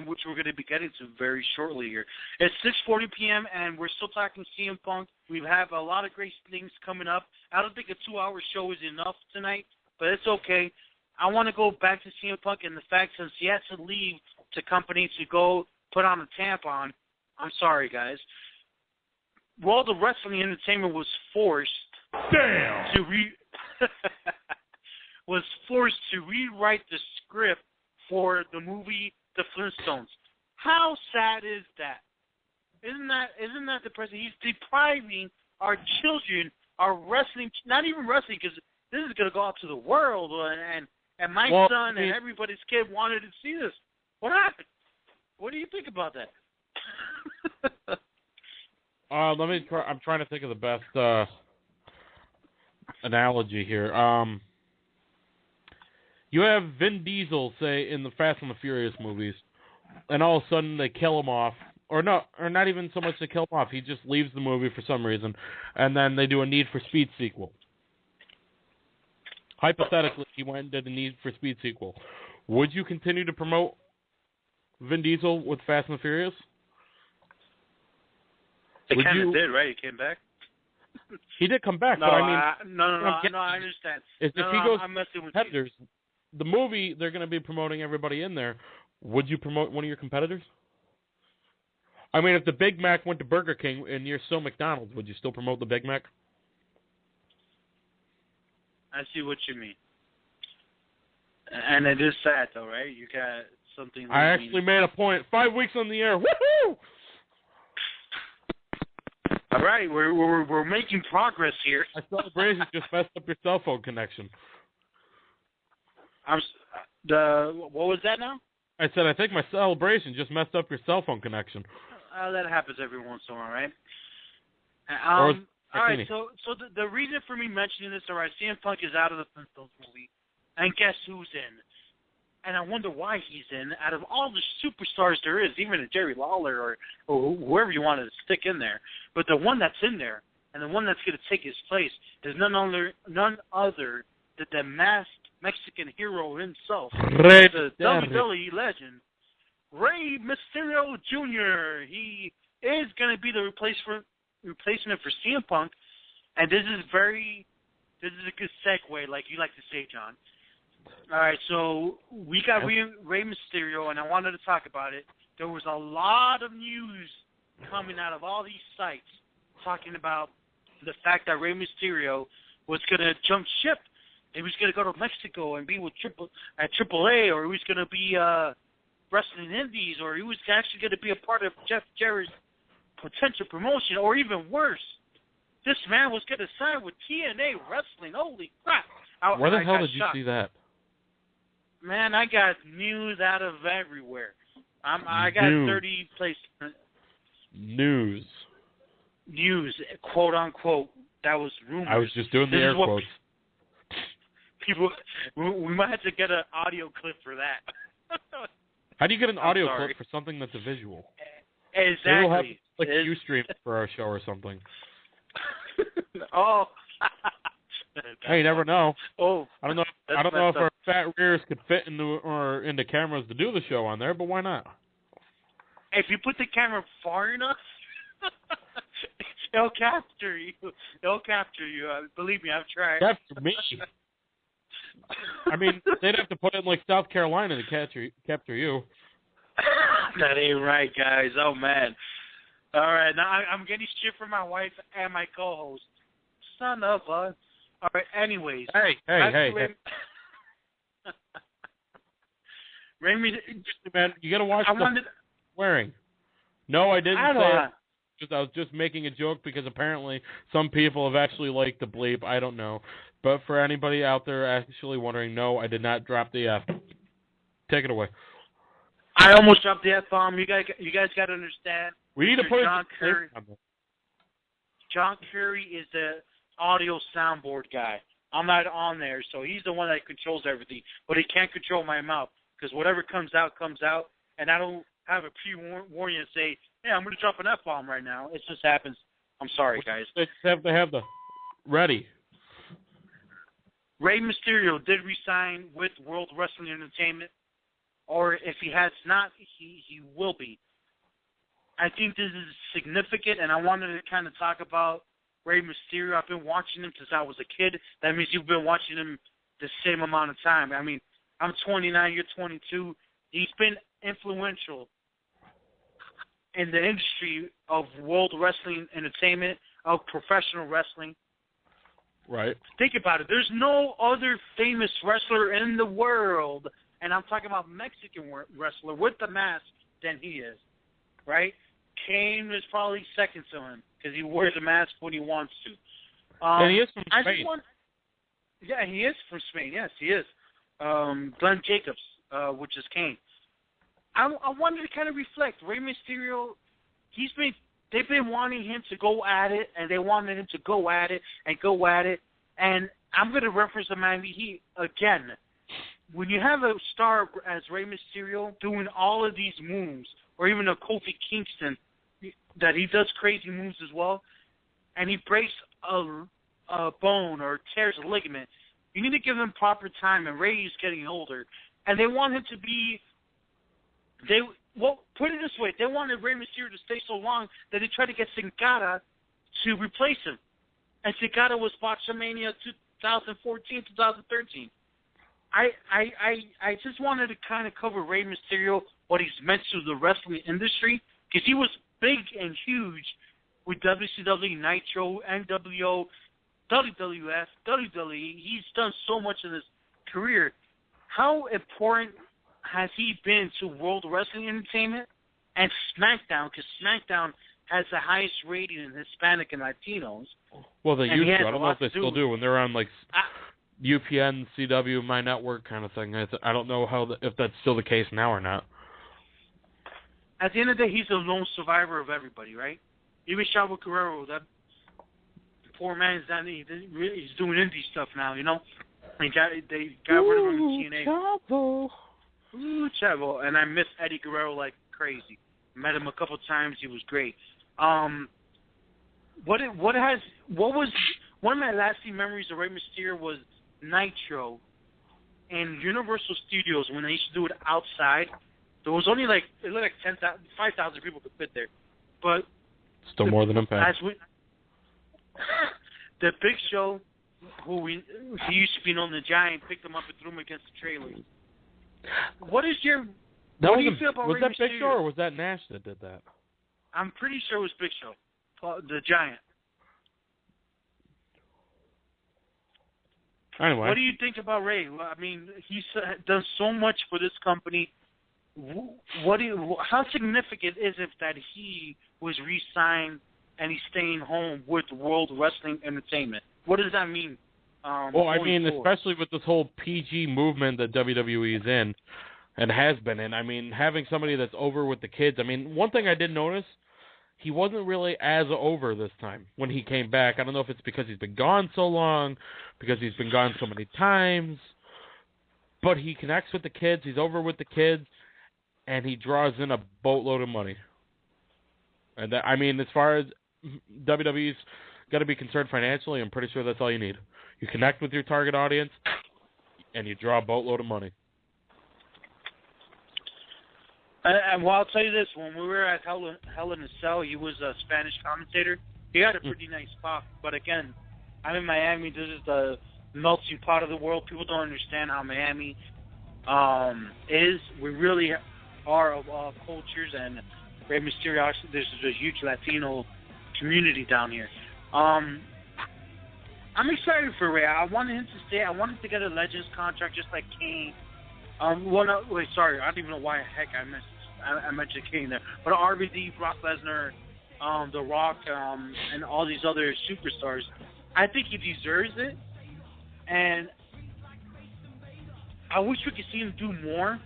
Which we're going to be getting to very shortly here. It's 6:40 p.m., and we're still talking CM Punk. We have a lot of great things coming up. I don't think a 2-hour show is enough tonight, but it's okay. I want to go back to CM Punk and the fact since he had to leave to companies to go put on a tampon. I'm sorry, guys. World of Wrestling Entertainment was forced to rewrite the script for the movie The Flintstones. How sad is that? Isn't that depressing? He's depriving our children, our wrestling, not even wrestling, because this is going to go out to the world, and my son and everybody's kid wanted to see this. What happened? What do you think about that? Let me try. I'm trying to think of the best analogy here. You have Vin Diesel, say, in the Fast and the Furious movies, and all of a sudden they kill him off. Or not even so much to kill him off. He just leaves the movie for some reason, and then they do a Need for Speed sequel. Hypothetically, he went and did a Need for Speed sequel. Would you continue to promote Vin Diesel with Fast and the Furious? They kind of did, right? He came back. He did come back, no, but I mean, I understand. If he goes to competitors, the movie they're going to be promoting everybody in there. Would you promote one of your competitors? I mean, if the Big Mac went to Burger King and you're still McDonald's, would you still promote the Big Mac? I see what you mean. And it is sad, though, right? You got something... I actually made a point. 5 weeks on the air. Woohoo! All right, we're making progress here. I celebration just messed up your cell phone connection. What was that now? I said, I think my celebration just messed up your cell phone connection. That happens every once in a while, right? All right, so the reason for me mentioning this, all right, CM Punk is out of the Flintstones movie, and guess who's in? And I wonder why he's in. Out of all the superstars there is, even a Jerry Lawler or whoever you want to stick in there, but the one that's in there and the one that's going to take his place is none other than the masked Mexican hero himself, the WWE legend, Rey Mysterio Jr. He is going to be the replacement for CM Punk, and this is a good segue, like you like to say, John. All right, so we got Rey Mysterio, and I wanted to talk about it. There was a lot of news coming out of all these sites talking about the fact that Rey Mysterio was going to jump ship. He was going to go to Mexico and be with AAA, or he was going to be wrestling indies, or he was actually going to be a part of Jeff Jarrett's potential promotion, or even worse, this man was going to sign with TNA Wrestling. Holy crap. Where the hell did you see that? Man, I got news out of everywhere. I got 30 places. News, quote unquote. That was rumors. I was just doing the air quotes. People, we might have to get an audio clip for that. How do you get an audio clip for something that's a visual? Exactly. Maybe we'll have like Ustream for our show or something. Oh. Hey, you never know. Oh, I don't know if our fat rears could fit into cameras to do the show on there, but why not? If you put the camera far enough, it'll capture you. Believe me, I've tried. Capture me. I mean, they'd have to put it in like South Carolina to capture you. That ain't right, guys. Oh man. All right, now I'm getting shit from my wife and my co-host. Son of a. All right. Anyways. Hey. Remy, man, you gotta watch the swearing. No, I didn't say it. I was just making a joke because apparently some people have actually liked the bleep. I don't know. But for anybody out there actually wondering, no, I did not drop the F. Take it away. I almost dropped the F-bomb. You guys got to understand. We need to put John Curry. John Curry is the audio soundboard guy. I'm not on there, so he's the one that controls everything. But he can't control my mouth because whatever comes out, and I don't have a pre-warning and say, hey, I'm going to drop an F-bomb right now. It just happens. I'm sorry, guys. They just have to have the ready. Rey Mysterio did resign with World Wrestling Entertainment, or if he has not, he will be. I think this is significant, and I wanted to kind of talk about Rey Mysterio. I've been watching him since I was a kid. That means you've been watching him the same amount of time. I mean, I'm 29, you're 22. He's been influential in the industry of world wrestling entertainment, of professional wrestling. Right. Think about it. There's no other famous wrestler in the world, and I'm talking about Mexican wrestler with the mask, than he is, right? Kane is probably second to him because he wears a mask when he wants to. And he is from Spain. Yeah, he is from Spain. Yes, he is. Glenn Jacobs, which is Kane. I wanted to kind of reflect. Rey Mysterio, they've been wanting him to go at it, and they wanted him to go at it and go at it. And I'm going to reference the Miami Heat again. When you have a star as Rey Mysterio doing all of these moves, or even a Kofi Kingston, that he does crazy moves as well, and he breaks a bone or tears a ligament, you need to give him proper time, and Rey is getting older. And they want him to be... put it this way, they wanted Rey Mysterio to stay so long that they tried to get Sin-Cara to replace him. And Sin-Cara was Botchamania 2014, 2013. I just wanted to kind of cover Rey Mysterio, what he's meant to the wrestling industry, because he was big and huge with WCW, Nitro, NWO, WWF, WWE. He's done so much in his career. How important has he been to World Wrestling Entertainment and SmackDown? Because SmackDown has the highest rating in Hispanic and Latinos. Well, they used to. I don't know if they still do when they're on like UPN, CW, My Network kind of thing. I don't know if that's still the case now or not. At the end of the day, he's the lone survivor of everybody, right? Even Chavo Guerrero, that poor man, he's doing indie stuff now, you know? They got rid of him in TNA. Chavo. Ooh, Chavo. And I miss Eddie Guerrero like crazy. Met him a couple times. He was great. What was one of my lasting memories of Rey Mysterio was Nitro and Universal Studios when they used to do it outside. There was only like 5,000 people could fit there, but still more than Impact. The Big Show, he used to be known the Giant, picked him up and threw him against the trailer. What do you feel about Rey Mysterio? Was that Big Show or was that Nash that did that? I'm pretty sure it was Big Show, the Giant. Anyway. What do you think about Rey? I mean, he's done so much for this company. How significant is it that he was re-signed and he's staying home with World Wrestling Entertainment? What does that mean? Well, I mean, especially with this whole PG movement that WWE is in and has been in. I mean, having somebody that's over with the kids. I mean, one thing I did notice, he wasn't really as over this time when he came back. I don't know if it's because he's been gone so long, because he's been gone so many times, but he connects with the kids. He's over with the kids, and he draws in a boatload of money. And that, I mean, as far as WWE's got to be concerned financially, I'm pretty sure that's all you need. You connect with your target audience, and you draw a boatload of money. And well, I'll tell you this: when we were at Hell in a Cell, he was a Spanish commentator. He had a pretty nice spot, but again, I'm in Miami. This is the melting pot of the world. People don't understand how Miami is. We really are of all cultures, and Rey Mysterio, there's a huge Latino community down here. I'm excited for Rey. I wanted him to stay. I wanted to get a Legends contract just like Kane. Sorry, I don't even know why the heck I mentioned Kane there. But RVD, Brock Lesnar, The Rock, and all these other superstars, I think he deserves it. And I wish we could see him do more.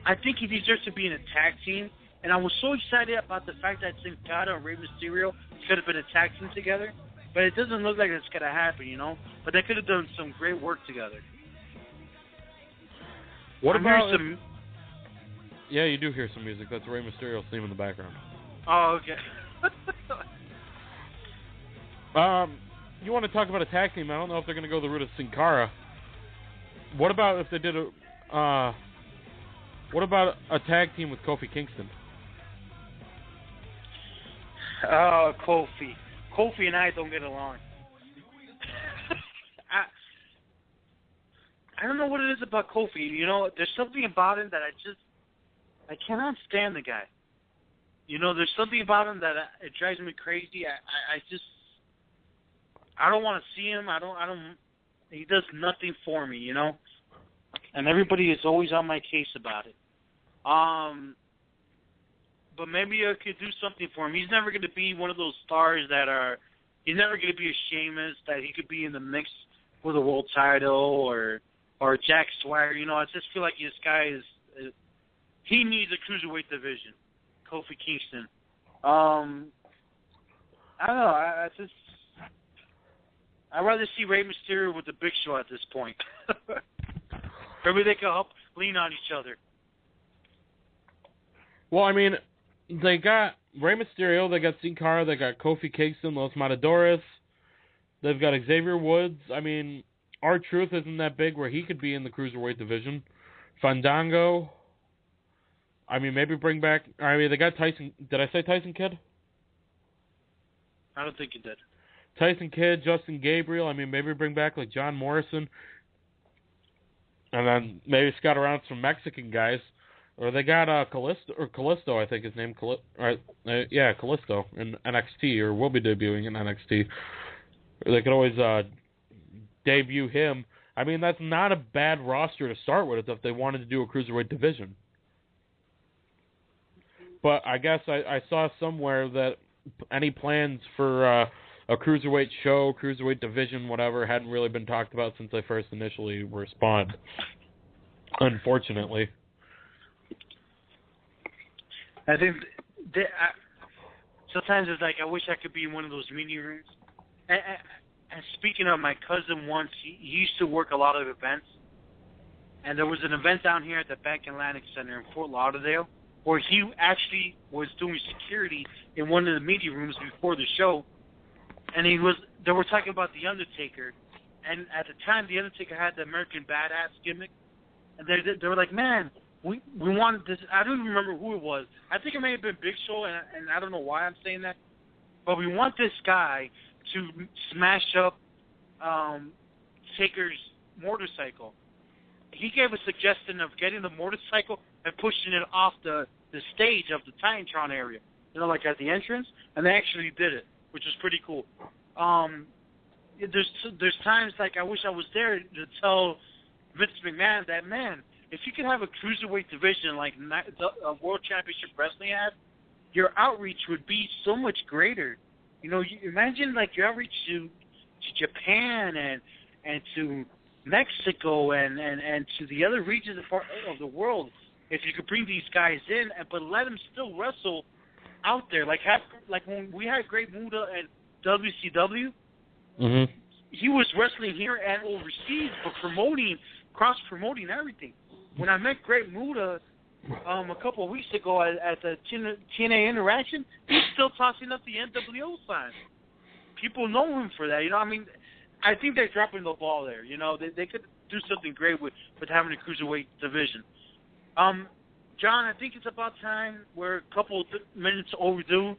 I think he deserves to be in a tag team. And I was so excited about the fact that Sin-Cara and Rey Mysterio could have been a tag team together. But it doesn't look like it's going to happen, you know? But they could have done some great work together. What about some... Yeah, you do hear some music. That's Rey Mysterio's theme in the background. Oh, okay. You want to talk about a tag team? I don't know if they're going to go the route of Sin-Cara. What about if they did what about a tag team with Kofi Kingston? Kofi. Kofi and I don't get along. I don't know what it is about Kofi. You know, there's something about him that I cannot stand the guy. You know, there's something about him that it drives me crazy. I don't want to see him. He does nothing for me, you know? And everybody is always on my case about it. But maybe I could do something for him. He's never going to be one of those stars he's never going to be a Sheamus, that he could be in the mix for the world title or Jack Swagger. You know, I just feel like this guy he needs a cruiserweight division. Kofi Kingston. I don't know. I'd rather see Rey Mysterio with the Big Show at this point. Maybe they can help lean on each other. Well, I mean, they got Rey Mysterio, they got Sin Cara, they got Kofi Kingston, Los Matadores, they've got Xavier Woods. I mean, R-Truth isn't that big where he could be in the Cruiserweight division. Fandango. I mean, maybe bring back... I mean, they got Tyson... Did I say Tyson Kidd? I don't think you did. Tyson Kidd, Justin Gabriel. I mean, maybe bring back, like, John Morrison. And then maybe scout around some Mexican guys. Or they got Callisto, I think his name. Callisto in NXT, or will be debuting in NXT. Or they could always debut him. I mean, that's not a bad roster to start with if they wanted to do a Cruiserweight division. But I guess I saw somewhere that any plans for a Cruiserweight show, Cruiserweight division, whatever, hadn't really been talked about since they first initially responded. Unfortunately. I think sometimes it's like I wish I could be in one of those meeting rooms. And speaking of my cousin once, he used to work a lot of events. And there was an event down here at the Bank Atlantic Center in Fort Lauderdale where he actually was doing security in one of the media rooms before the show. And they were talking about The Undertaker. And at the time, The Undertaker had the American Badass gimmick. And they were like, man, we wanted this. I don't even remember who it was. I think it may have been Big Show, and I don't know why I'm saying that. But we want this guy to smash up Taker's motorcycle. He gave a suggestion of getting the motorcycle and pushing it off the stage of the Titantron area, you know, like at the entrance, and they actually did it, which was pretty cool. There's times like I wish I was there to tell Vince McMahon that, man, if you could have a Cruiserweight division like the World Championship Wrestling has, your outreach would be so much greater. You know, imagine like your outreach to Japan and to Mexico and to the other regions of the world. If you could bring these guys in, but let them still wrestle out there, like when we had Great Muta and WCW, mm-hmm. He was wrestling here and overseas, but cross-promoting everything. When I met Great Muta a couple of weeks ago at the TNA Interaction, he's still tossing up the NWO sign. People know him for that. You know, I mean, I think they're dropping the ball there. You know, they could do something great with having a Cruiserweight division. John, I think it's about time. We're a couple minutes overdue.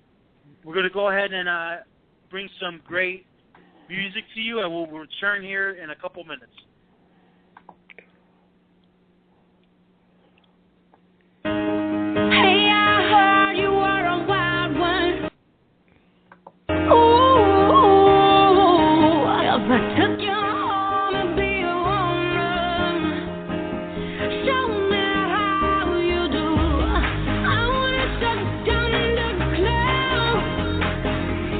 We're going to go ahead and bring some great music to you, and we'll return here in a couple minutes. Hey, I heard you were a wild one. Ooh, if I took you home and be a woman, show me how you do. I wanna sit down in the club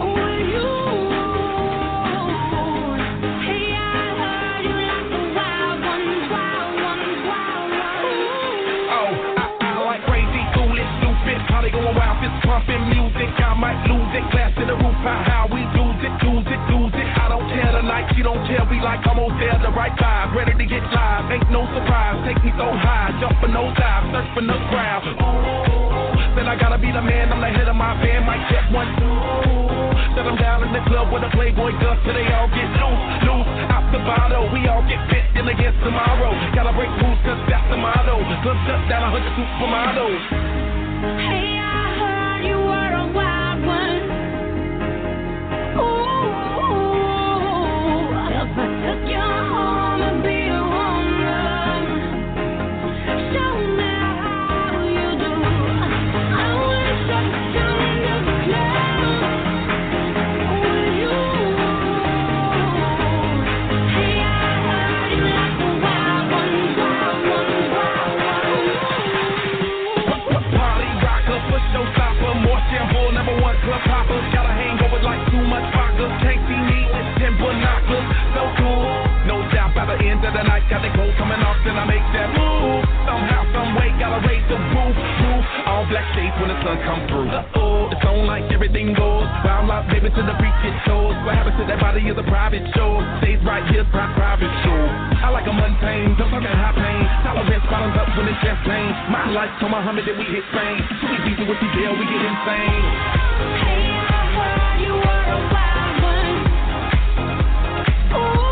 with you. Hey, I heard you like a wild one, wild one, wild one. Oh, I like crazy, foolish, stupid. How they going wild, fist pumping music. I might lose it. Glass to the roof, how we lose it, lose it, lose it. I don't tell her like she don't tell me like I'm on there, the right vibe. Ready to get live, ain't no surprise. Take me so high, jumping those dives, search for no crowd. Ooh, then I gotta be the man, I'm the head of my band. Mic check 1, 2. Set them down in the club with a Playboy does till they all get loose, out the bottle. We all get fit in against tomorrow. Gotta break rules cause that's the motto. Club shut down 100 supermodels. Hey, I heard you were a wild one. Ooh, if I took you home and be a woman, show me how you do. shades when the sun comes through. It's on like everything goes. Wild out, baby, to the freak it shows. What happens to that body is a private show. Stays right here, private show. I like a mundane, don't fucking high pain. Tolerance bottoms up when it's champagne. My life told Muhammad that we hit fame. So we beat with the deal, we get insane. Hey, I heard you were a wild one. Ooh.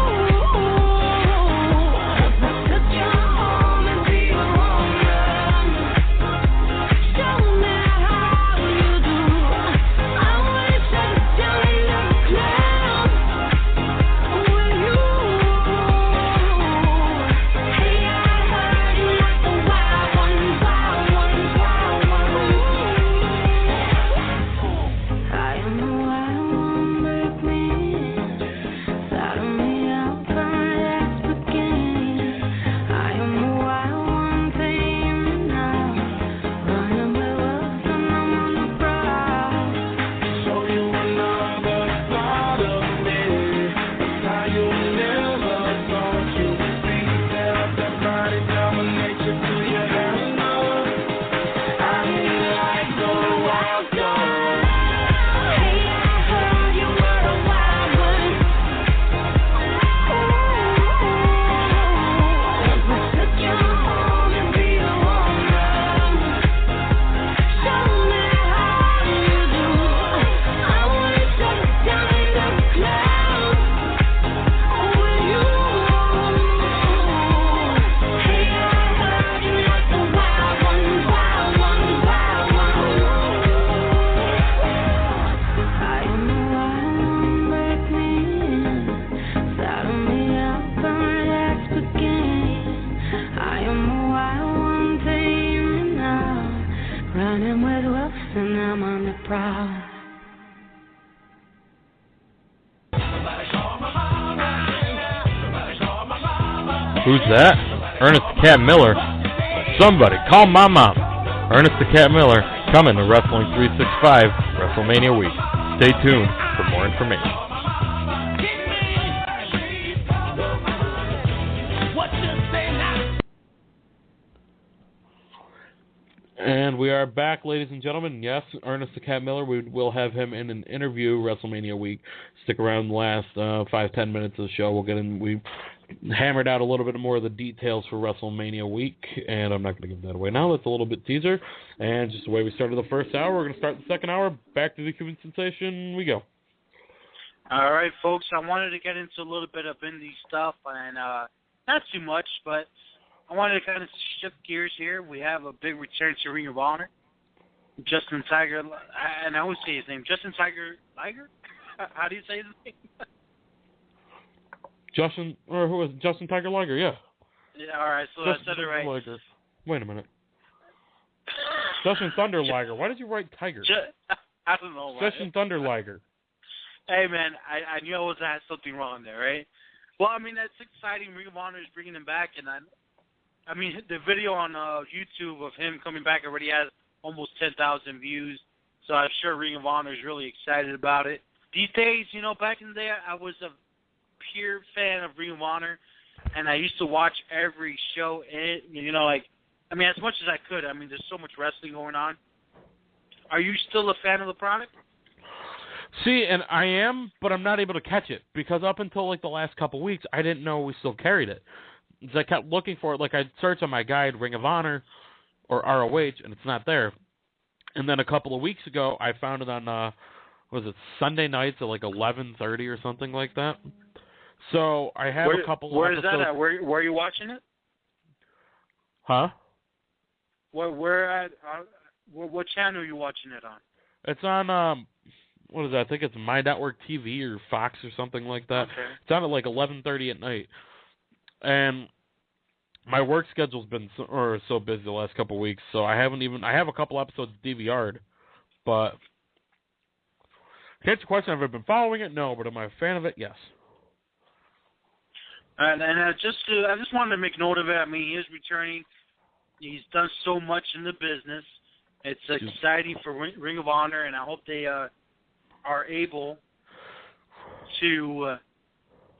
Who's that? Ernest the Cat Miller. Somebody call my mom. Ernest the Cat Miller coming to Wrestling 365 WrestleMania week. Stay tuned for more information. And we are back, ladies and gentlemen. Yes, Ernest the Cat Miller. We will have him in an interview WrestleMania week. Stick around the last 5-10 minutes of the show. We'll get in. We hammered out a little bit more of the details for WrestleMania week, and I'm not going to give that away now. That's a little bit teaser. And just the way we started the first hour, we're going to start the second hour. Back to the Cuban Sensation we go. All right, folks. I wanted to get into a little bit of indie stuff, and not too much, but I wanted to kind of shift gears here. We have a big return to Ring of Honor. Justin Tiger, and I always say his name, Justin Tiger Liger? How do you say his name? Justin Tiger Liger, yeah. Yeah, all right, so I said it right. Liger. Wait a minute. Justin Thunder Liger. Why did you write Tiger? I don't know why. Justin Thunder Liger. Hey, man, I knew I had something wrong there, right? Well, I mean, that's exciting. Ring of Honor is bringing him back, and I mean, the video on YouTube of him coming back already has almost 10,000 views, so I'm sure Ring of Honor is really excited about it. These days, you know, back in the day, I was a pure fan of Ring of Honor, and I used to watch every show in it, you know, like, I mean, as much as I could. I mean, there's so much wrestling going on. Are you still a fan of the product? See, and I am, but I'm not able to catch it, because up until, like, the last couple weeks, I didn't know we still carried it. So I kept looking for it. Like, I'd search on my guide, Ring of Honor or ROH, and it's not there. And then a couple of weeks ago, I found it on, Sunday nights at, like, 11:30 or something like that. So I have a couple Where episodes. is that at? Where are you watching it? Huh? What channel are you watching it on? It's on, what is that? I think it's My Network TV or Fox or something like that. Okay. It's on at like 11:30 at night. And my work schedule's been so busy the last couple of weeks, so I have a couple episodes DVR'd, but to answer your question, have I been following it? No, but am I a fan of it? Yes. And I just wanted to make note of it. I mean, he is returning. He's done so much in the business. It's exciting for Ring of Honor, and I hope they are able to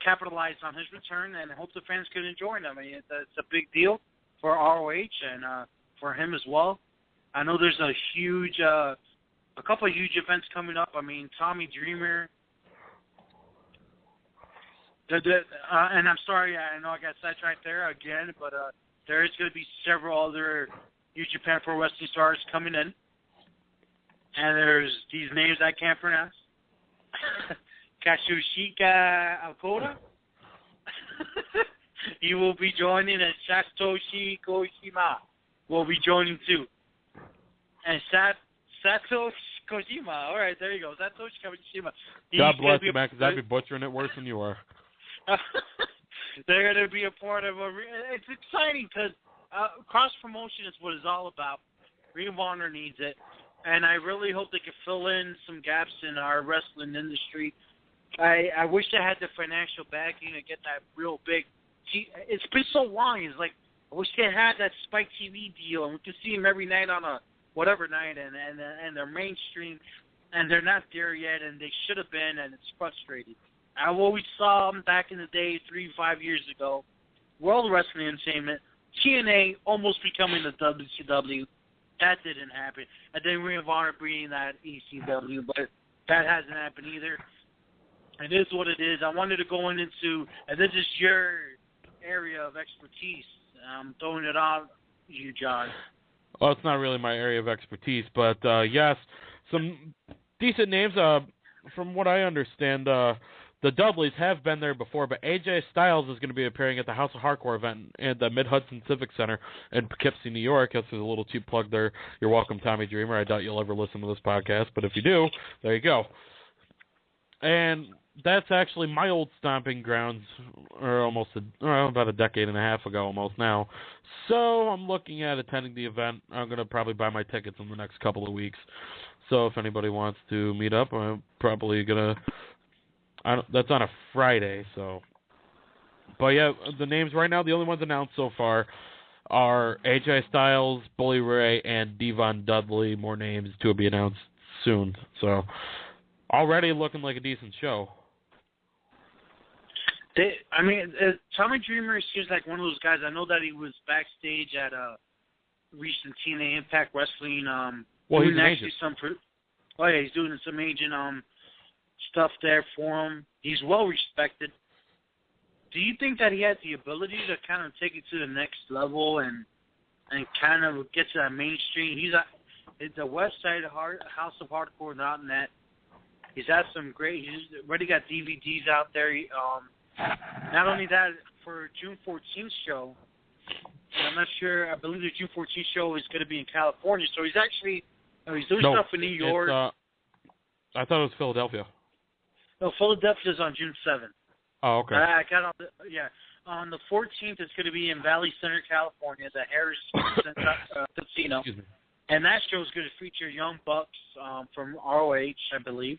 capitalize on his return, and I hope the fans can enjoy him. I mean, it's a big deal for ROH and for him as well. I know there's a couple of huge events coming up. I mean, Tommy Dreamer. And I'm sorry, I know I got sidetracked there again, but there is going to be several other New Japan Pro Wrestling stars coming in. And there's these names I can't pronounce. Kazuchika Okada. He will be joining, and Satoshi Kojima will be joining too. And Satoshi Kojima. All right, there you go. Satoshi Kojima. God bless you, man, because I'd be butchering it worse than you are. They're going to be a part of it's exciting because cross-promotion is what it's all about. Ring of Honor needs it. And I really hope they can fill in some gaps in our wrestling industry. I wish they had the financial backing to get that real big. It's been so long. It's like, I wish they had that Spike TV deal, and we could see them every night on a whatever night, and they're mainstream, and they're not there yet, and they should have been, and it's frustrating. I always saw them back in the day, 3-5 years ago. World Wrestling Entertainment, TNA almost becoming the WCW. That didn't happen. And then Ring of Honor being that ECW, but that hasn't happened either. It is what it is. I wanted to go into, and this is your area of expertise. I'm throwing it on you, John. Well, it's not really my area of expertise, but yes, some decent names. From what I understand, the Dudleys have been there before, but AJ Styles is going to be appearing at the House of Hardcore event at the Mid-Hudson Civic Center in Poughkeepsie, New York. That's a little cheap plug there. You're welcome, Tommy Dreamer. I doubt you'll ever listen to this podcast, but if you do, there you go. And that's actually my old stomping grounds, or about a decade and a half ago almost now. So I'm looking at attending the event. I'm going to probably buy my tickets in the next couple of weeks. So if anybody wants to meet up, I'm probably going to... that's on a Friday, so. But yeah, the names right now, the only ones announced so far are AJ Styles, Bully Ray, and Devon Dudley. More names to be announced soon. So already looking like a decent show. Tommy Dreamer seems like one of those guys. I know that he was backstage at recent TNA Impact Wrestling. Well, he's an agent. He's doing some agent stuff there for him. He's well respected. Do you think that he has the ability to kind of take it to the next level and kind of get to that mainstream? It's the website House of Hardcore.net. He's had some great. He's already got DVDs out there. Not only that, for June 14th show, I'm not sure. I believe the June 14th show is going to be in California. So he's doing stuff in New York. I thought it was Philadelphia. No, Philadelphia's on June 7th. Oh, okay. I got on on the 14th, it's going to be in Valley Center, California, the Harris Casino. Excuse me. And that show is going to feature Young Bucks from ROH, I believe.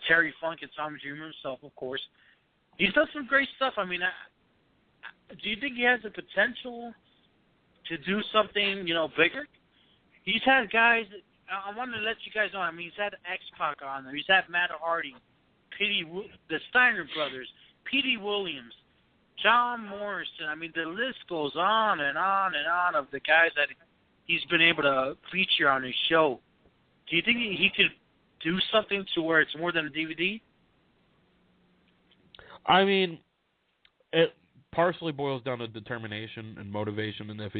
Terry Funk and Tommy Dreamer himself, of course. He's done some great stuff. I mean, do you think he has the potential to do something, bigger? He's had guys. I wanted to let you guys know. I mean, he's had X-Pac on there. He's had Matt Hardy, the Steiner brothers, Petey Williams, John Morrison. I mean, the list goes on and on and on of the guys that he's been able to feature on his show. Do you think he could do something to where it's more than a DVD? I mean, it partially boils down to determination and motivation, and if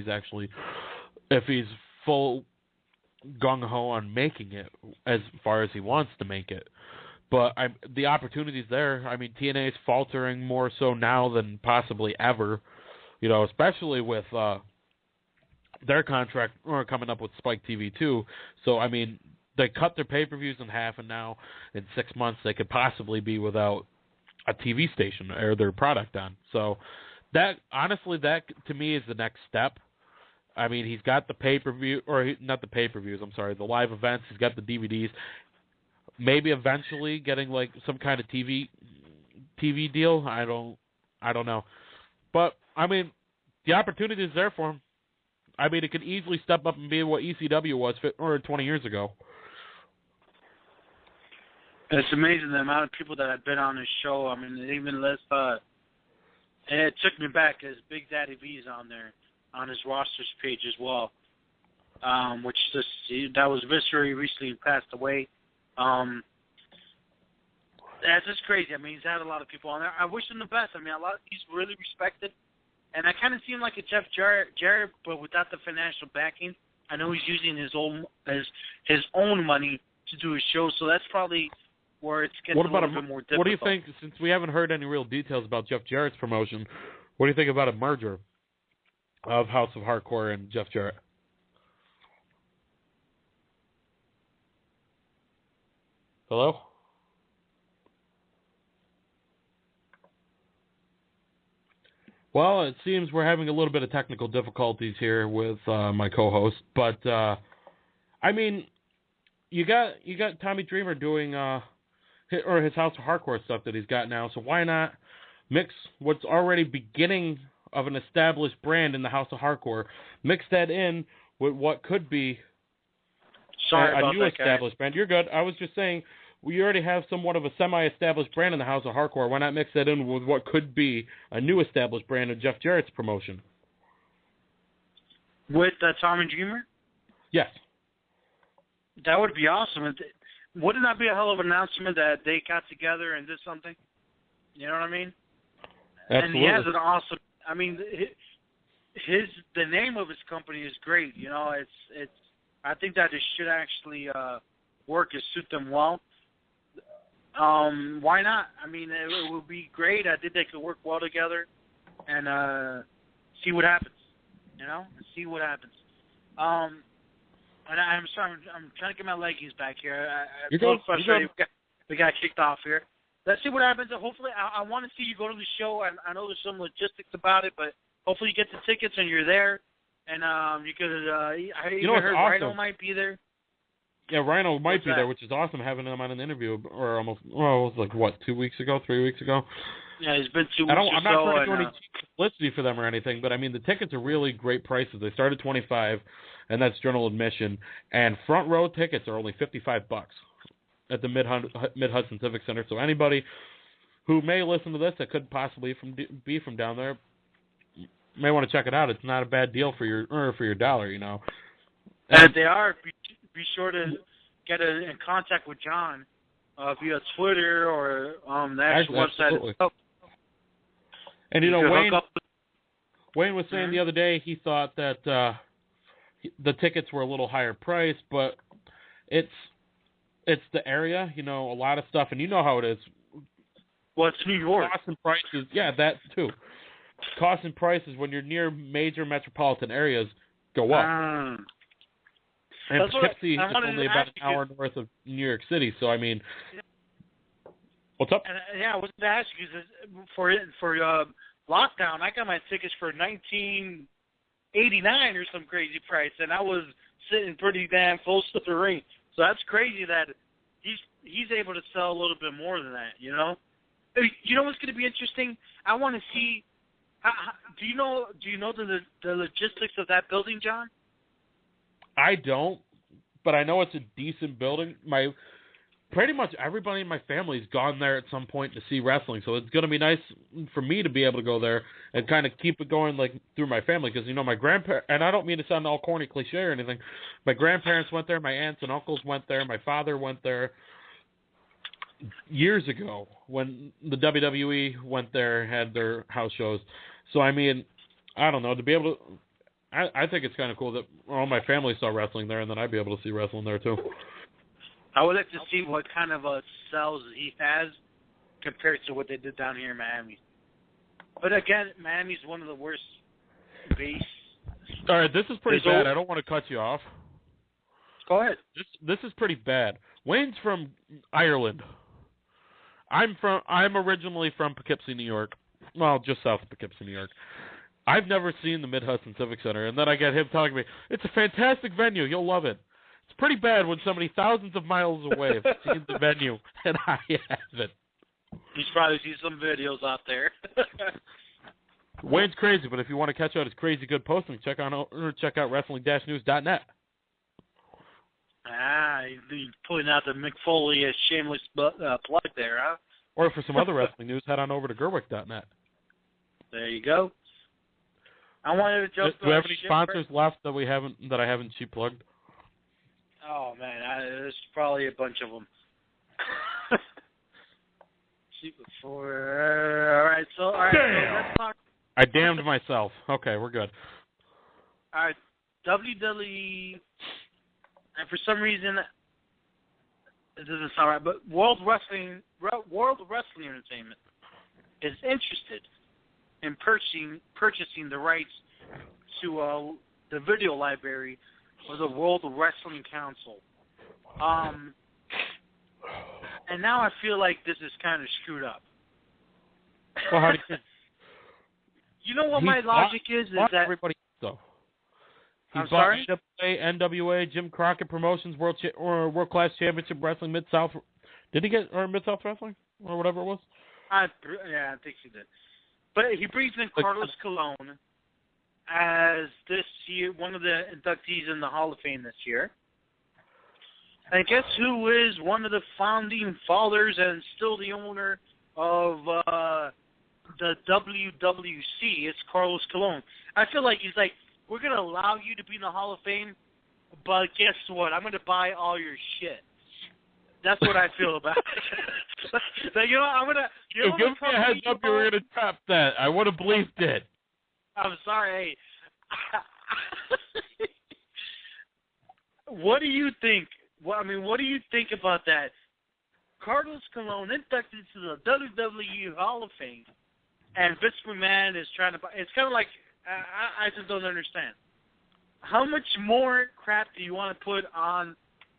he's full gung-ho on making it as far as he wants to make it. But the opportunity's there. I mean, TNA is faltering more so now than possibly ever, especially with their contract coming up with Spike TV too. So, I mean, they cut their pay-per-views in half, and now in 6 months they could possibly be without a TV station or their product on. So that to me is the next step. I mean, he's got the pay-per-view, or not the pay-per-views, I'm sorry, the live events. He's got the DVDs. Maybe eventually getting like some kind of TV deal. I don't know. But, I mean, the opportunity is there for him. I mean, it could easily step up and be what ECW was 20 years ago. It's amazing the amount of people that have been on this show. I mean, even it took me back as Big Daddy V's on there, on his rosters page as well. which that was Mysterio recently passed away. That's just crazy. I mean, he's had a lot of people on there. I wish him the best. I mean, he's really respected. And I kind of see him like a Jeff Jarrett, but without the financial backing. I know he's using his own money to do his show, so that's probably where it's getting a little bit more difficult. What do you think, since we haven't heard any real details about Jeff Jarrett's promotion, what do you think about a merger of House of Hardcore and Jeff Jarrett? Hello? Well, it seems we're having a little bit of technical difficulties here with my co-host, but I mean, you got Tommy Dreamer doing his House of Hardcore stuff that he's got now, so why not mix what's already beginning of an established brand in the House of Hardcore, mix that in with what could be a new established brand. You're good. I was just saying, we already have somewhat of a semi-established brand in the House of Hardcore. Why not mix that in with what could be a new established brand of Jeff Jarrett's promotion? With Tommy Dreamer? Yes. That would be awesome. Wouldn't that be a hell of an announcement that they got together and did something? You know what I mean? Absolutely. And he has an awesome. I mean, the name of his company is great. You know, it's. I think that it should actually work and suit them well. Why not? I mean, it would be great. I think they could work well together and see what happens. You know, see what happens. And I'm sorry, I'm trying to get my leggings back here. I'm so frustrated. We got kicked off here. Let's see what happens. Hopefully, I want to see you go to the show. I know there's some logistics about it, but hopefully you get the tickets and you're there. And you could. I heard awesome. Rhino might be there. Yeah, Rhino might be there, which is awesome, having him on an interview, or almost, it was like, what, 2 weeks ago, 3 weeks ago? Yeah, it's been 2 weeks I'm not trying to do any publicity for them or anything, but, I mean, the tickets are really great prices. They start at $25, and that's general admission, and front row tickets are only $55 at the Mid-Hudson Civic Center, so anybody who may listen to this that could possibly be from down there may want to check it out. It's not a bad deal for your dollar, you know. And if they are, be sure to get in contact with John via Twitter or the actual website itself. And, you know, Wayne was saying the other day he thought that the tickets were a little higher price, but it's the area, you know, a lot of stuff, and you know how it is. Well, it's New York. Costs and prices, yeah, that too. Costs and prices when you're near major metropolitan areas go up. And Poughkeepsie is only about an hour north of New York City, so I mean, what's up? I was going to ask you for lockdown. I got my tickets for $19.89 or some crazy price, and I was sitting pretty damn close to the ring. So that's crazy that he's able to sell a little bit more than that. You know. You know what's going to be interesting? I want to see. Do you know the logistics of that building, John? I don't, but I know it's a decent building. Pretty much everybody in my family's gone there at some point to see wrestling, so it's going to be nice for me to be able to go there and kind of keep it going like through my family, because, you know, my grandparents, and I don't mean to sound all corny cliche or anything, my grandparents went there, my aunts and uncles went there, my father went there years ago when the WWE went there, had their house shows. So, I mean, I don't know, to be able to... I think it's kind of cool that all my family saw wrestling there, and then I'd be able to see wrestling there, too. I would like to see what kind of sales he has compared to what they did down here in Miami. But, again, Miami's one of the worst base. All right, this is pretty bad. I don't want to cut you off. Go ahead. This is pretty bad. Wayne's from Ireland. I'm originally from Poughkeepsie, New York. Well, just south of Poughkeepsie, New York. I've never seen the Mid-Hudson Civic Center, and then I get him telling me, it's a fantastic venue, you'll love it. It's pretty bad when somebody thousands of miles away has seen the venue, and I haven't. He's probably seen some videos out there. Wayne's crazy, but if you want to catch out his crazy good posting, check out wrestling-news.net. He's pulling out the Mick Foley shameless plug there, huh? Or for some other wrestling news, head on over to gerwick.net. There you go. I wanted to jump. Do we have any sponsors left that I haven't cheap plugged? Oh man, there's probably a bunch of them. All right, so let's talk. I damned myself. Okay, we're good. All right, WWE, and for some reason, it doesn't sound right, but World Wrestling Entertainment is interested in purchasing the rights to the video library of the World Wrestling Council. And now I feel like this is kind of screwed up. Well, how do you? You know what my logic is that everybody though. I'm sorry. NWA, Jim Crockett Promotions, World Class Championship Wrestling, Mid South. Did he get Mid South Wrestling or whatever it was? I think he did. But he brings in Carlos Colon as this year one of the inductees in the Hall of Fame this year. And guess who is one of the founding fathers and still the owner of the WWC? It's Carlos Colon. I feel like he's like, we're going to allow you to be in the Hall of Fame, but guess what? I'm going to buy all your shit. That's what I feel about it. So, you know, I'm going to... Give me a heads up you were going to trap that. I would have believed it. I'm sorry. Hey. What do you think? What do you think about that? Carlos Colon inducted to the WWE Hall of Fame, and Vince McMahon is trying to buy. It's kind of like I just don't understand. How much more crap do you want to put on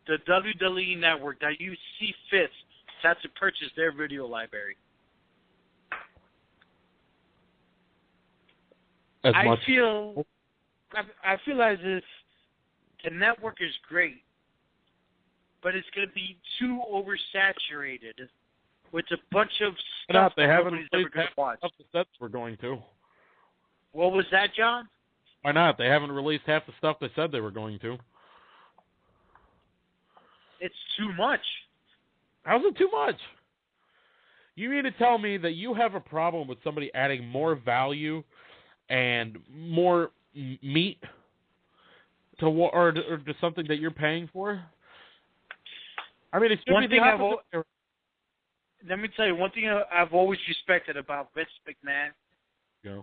the WWE network that you see fit to purchase their video library? I feel as if the network is great, but it's going to be too oversaturated with a bunch of stuff they haven't nobody's ever going to watch. Half the sets we're going to. What was that, John? Why not? They haven't released half the stuff they said they were going to. It's too much. How's it too much? You mean to tell me that you have a problem with somebody adding more value and more meat to or to something that you're paying for? I mean, it's one thing let me tell you, one thing I've always respected about Vince McMahon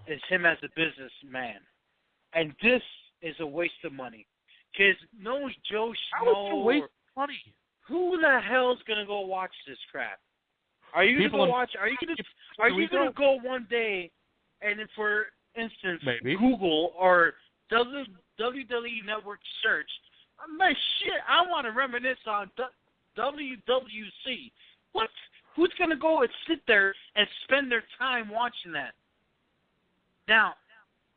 is him as a businessman. And this is a waste of money. Because no Joe Schmo. How is it a waste of money? Who the hell's going to go watch this crap? Are you going to go watch? Are you going to go one day and, for instance, maybe Google or WWE Network search? My shit, I want to reminisce on WWC. What? Who's going to go and sit there and spend their time watching that? Now,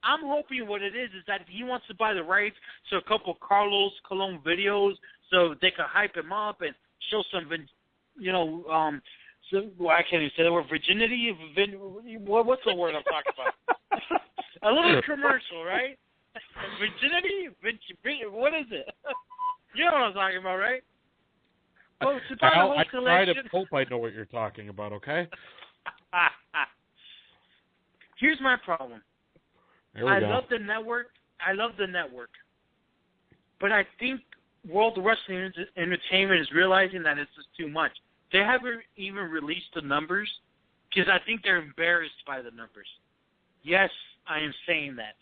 I'm hoping what it is that he wants to buy the rights to a couple of Carlos Colon videos so they can hype him up and show some, I can't even say the word virginity. What's the word I'm talking about? A little commercial, right? Virginity? What is it? You know what I'm talking about, right? Well, to buy the whole collection. I try to hope I know what you're talking about, okay? Here's my problem. I love the network. But I think World Wrestling Entertainment is realizing that it's just too much. They haven't even released the numbers because I think they're embarrassed by the numbers. Yes, I am saying that.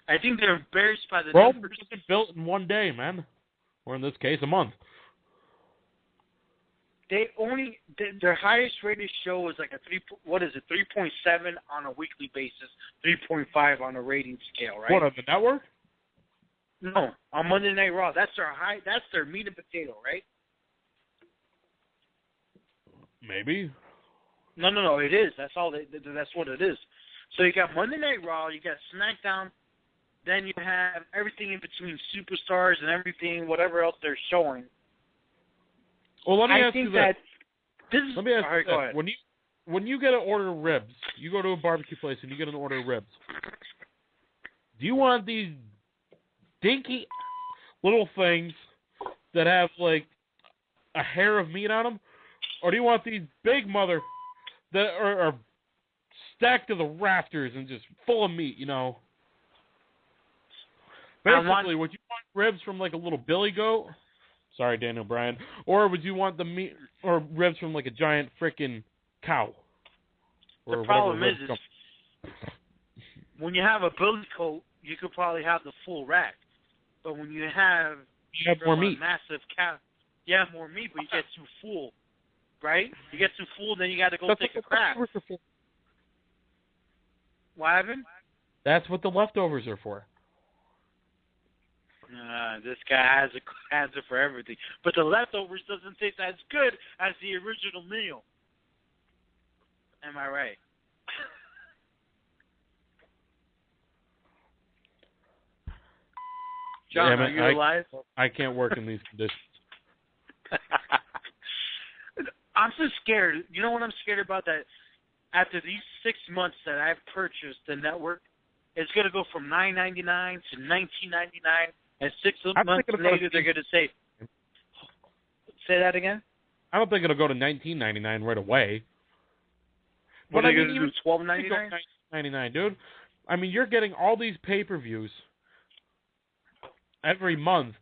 I think they're embarrassed by the numbers. It's built in one day, man. Or in this case, a month. Their highest rated show is like 3.7 on a weekly basis, 3.5 on a rating scale, right? What, on the network? No, on Monday Night Raw. That's their meat and potato, right? Maybe. No, it is. That's what it is. So you got Monday Night Raw, you got SmackDown, then you have everything in between Superstars and everything, whatever else they're showing. Well, let me ask you that. Let me ask you that. Go ahead. When you get an order of ribs, you go to a barbecue place and you get an order of ribs. Do you want these dinky little things that have like a hair of meat on them, or do you want these big mother that are stacked to the rafters and just full of meat? You know. Basically, would you want ribs from like a little billy goat? Sorry, Daniel Bryan. Or would you want the meat or ribs from like a giant freaking cow? The problem is when you have a billy goat, you could probably have the full rack. But when you have more meat. Massive cow, you have more meat, but you get too full, right? You get too full, then you got to go take a crap. What happened? That's what the leftovers are for. This guy has it for everything. But the leftovers doesn't taste as good as the original meal. Am I right? John, are you alive? I can't work in these conditions. I'm so scared. You know what I'm scared about? That after these 6 months that I've purchased the network, it's going to go from $9.99 to $19.99, and 6 months later they're going to say that again? I don't think it'll go to $19.99 right away. What are they going to do, $12.99? $19.99, dude. I mean, you're getting all these pay-per-views every month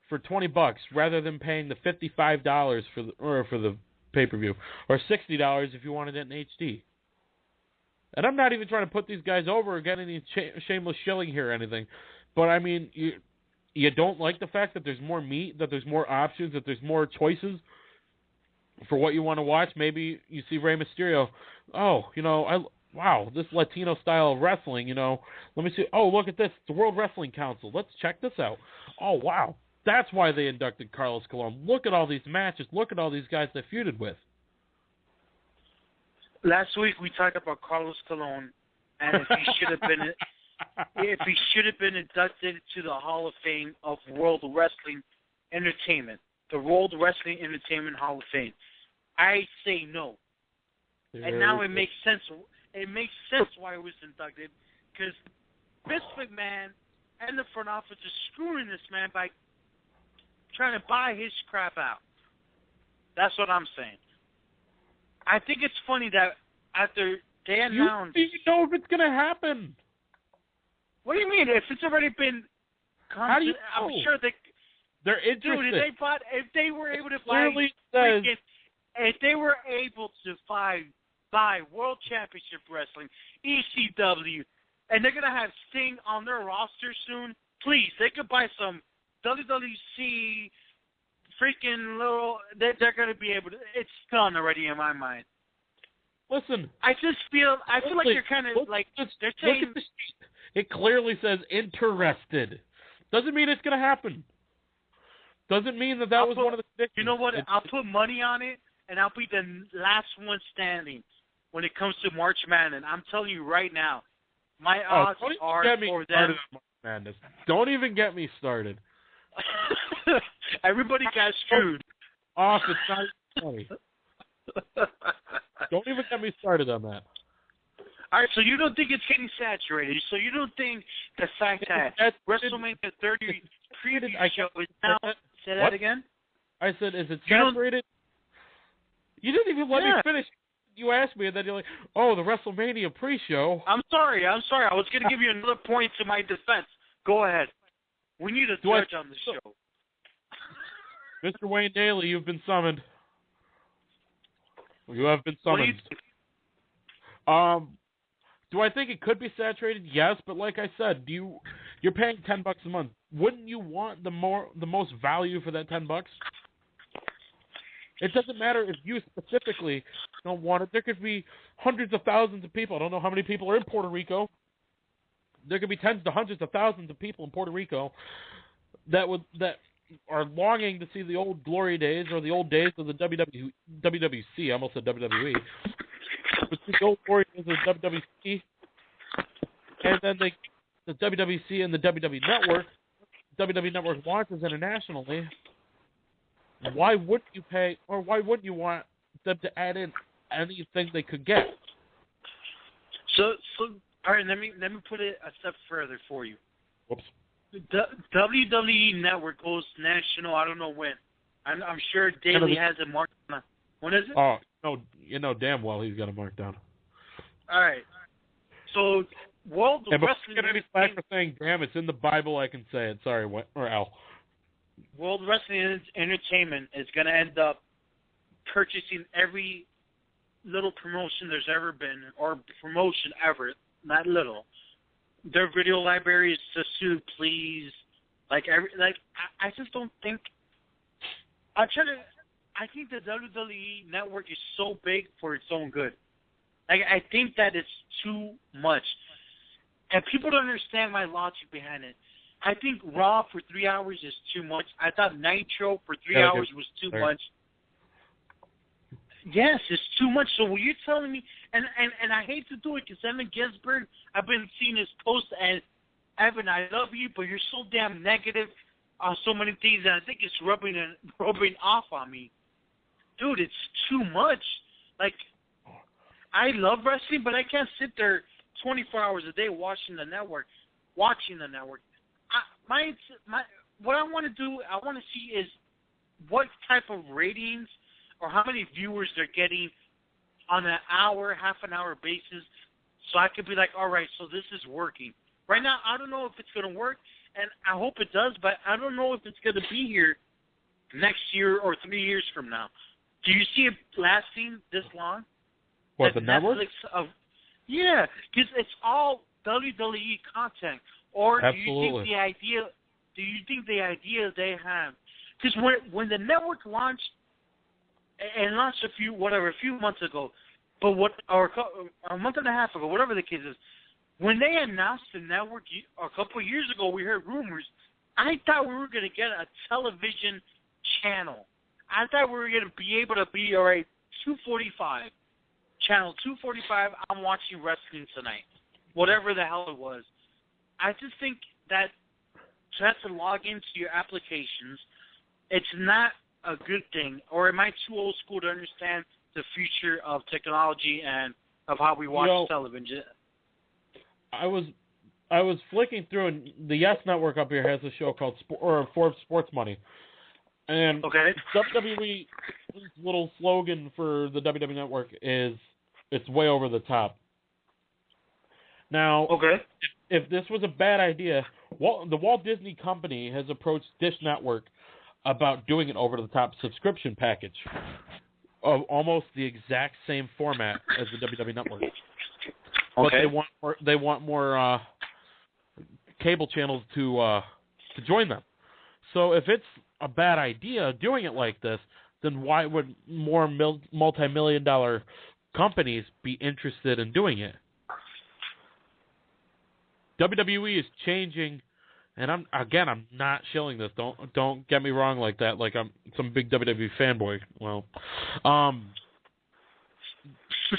for $20 rather than paying the $55 for the pay-per-view, or $60 if you wanted it in HD. And I'm not even trying to put these guys over or get any shameless shilling here or anything, but I mean, you don't like the fact that there's more meat, that there's more options, that there's more choices for what you want to watch. Maybe you see Rey Mysterio. Oh, wow, this Latino style of wrestling, let me see. Oh, look at this. It's the World Wrestling Council. Let's check this out. Oh, wow. That's why they inducted Carlos Colon. Look at all these matches. Look at all these guys they feuded with. Last week we talked about Carlos Colon and if he should have been inducted to the Hall of Fame of World Wrestling Entertainment, the World Wrestling Entertainment Hall of Fame. I say no. And now it makes sense. It makes sense why he was inducted, because Vince McMahon and the front office are screwing this man by trying to buy his crap out. That's what I'm saying. I think it's funny that after they announced... You don't know if it's going to happen. What do you mean? If it's already been... How do you know? I'm sure they're interested. Dude, if they were able to buy... If they were able to buy World Championship Wrestling, ECW, and they're going to have Sting on their roster soon, please, they could buy some WWC freaking little... They're going to be able to... It's done already in my mind. Listen. I feel like you're kind of like... They're saying... Look at the sheet. It clearly says interested. Doesn't mean it's going to happen. Doesn't mean that was one of the predictions. You know what? I'll put money on it, and I'll be the last one standing when it comes to March Madness. I'm telling you right now, my odds are for them. Madness. Don't even get me started. Everybody got screwed. Off, it's not funny. Don't even get me started on that. All right, so you don't think it's getting saturated. So you don't think the fact that WrestleMania 30 preview show is now... Say that again? I said, is it saturated? You didn't even let me finish. You asked me, and then you're like, oh, the WrestleMania pre-show. I'm sorry. I was going to give you another point to my defense. Go ahead. We need a judge on the show. Mr. Wayne Daly, you've been summoned. You have been summoned. Do I think it could be saturated? Yes, but like I said, you're paying $10 a month. Wouldn't you want the most value for that $10? It doesn't matter if you specifically don't want it. There could be hundreds of thousands of people. I don't know how many people are in Puerto Rico. There could be tens to hundreds of thousands of people in Puerto Rico that are longing to see the old glory days or the old days of the WWC. I almost said WWE. But the old glory days of the WWC, and then the WWC and the WWE Network. WWE Network launches internationally. Why wouldn't you pay, or why wouldn't you want them to add in anything they could get? So all right, let me put it a step further for you. Whoops. The WWE Network goes national. I don't know when. I'm sure Daly has it marked down. When is it? Oh no, you know damn well he's got it marked down. All right. So World Wrestling get any flack for saying, damn, it's in the Bible, I can say it. Sorry, or Al. World Wrestling Entertainment is going to end up purchasing every little promotion there's ever been, or promotion ever, not little. Their video library is to sue, please. I just don't think. I think the WWE network is so big for its own good. I think that it's too much. And people don't understand my logic behind it. I think Raw for 3 hours is too much. I thought Nitro for 3 hours was too much. Yes, it's too much. So what you're telling me, and I hate to do it because Evan Ginsberg, I've been seeing his posts, and Evan, I love you, but you're so damn negative on so many things, and I think it's rubbing off on me. Dude, it's too much. I love wrestling, but I can't sit there 24 hours a day watching the network. What I want to do, I want to see is what type of ratings or how many viewers they're getting on an hour, half an hour basis, so I could be like, all right, so this is working. Right now, I don't know if it's going to work, and I hope it does, but I don't know if it's going to be here next year or 3 years from now. Do you see it lasting this long? What, the network? Yeah, because it's all WWE content. Or Absolutely. do you think the idea they have? Because when the network launched, and launched a few months ago, or a month and a half ago, whatever the case is, when they announced the network a couple of years ago, we heard rumors. I thought we were going to get a television channel. I thought we were going to be able to be, all right, 245. Channel 245, I'm watching wrestling tonight. Whatever the hell it was. I just think that to have to log into your applications, it's not a good thing. Or am I too old school to understand the future of technology and of how we watch television? I was flicking through, and the Yes Network up here has a show called Forbes Sports Money. And WWE's little slogan for the WWE Network is, it's way over the top. Now, if this was a bad idea, the Walt Disney Company has approached Dish Network about doing an over-the-top subscription package of almost the exact same format as the WWE Network. But they want more cable channels to join them. So if it's a bad idea doing it like this, then why would more multi-million-dollar companies be interested in doing it? WWE is changing, and I'm not shilling this. Don't get me wrong like that. Like I'm some big WWE fanboy. Well,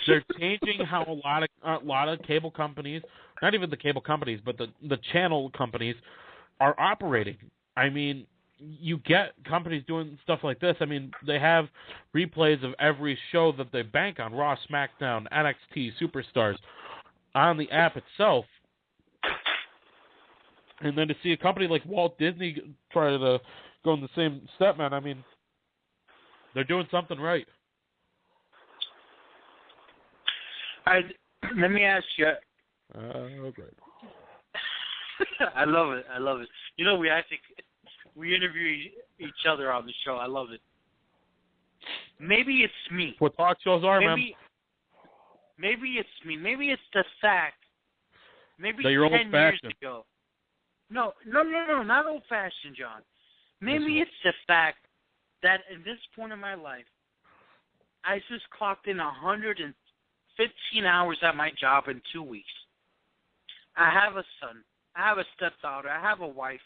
they're changing how a lot of cable companies, not even the cable companies, but the channel companies are operating. I mean, you get companies doing stuff like this. I mean, they have replays of every show that they bank on, Raw, SmackDown, NXT, Superstars, on the app itself. And then to see a company like Walt Disney try to go in the same step, man, I mean, they're doing something right. Let me ask you. Great. I love it. You know, we interview each other on the show. I love it. Maybe it's me. What talk shows are, man? Maybe it's me. Maybe it's the fact. Maybe that you're 10 years ago. No, not old-fashioned, John. Maybe it's the fact that in this point in my life, I just clocked in 115 hours at my job in 2 weeks. I have a son. I have a stepdaughter. I have a wife.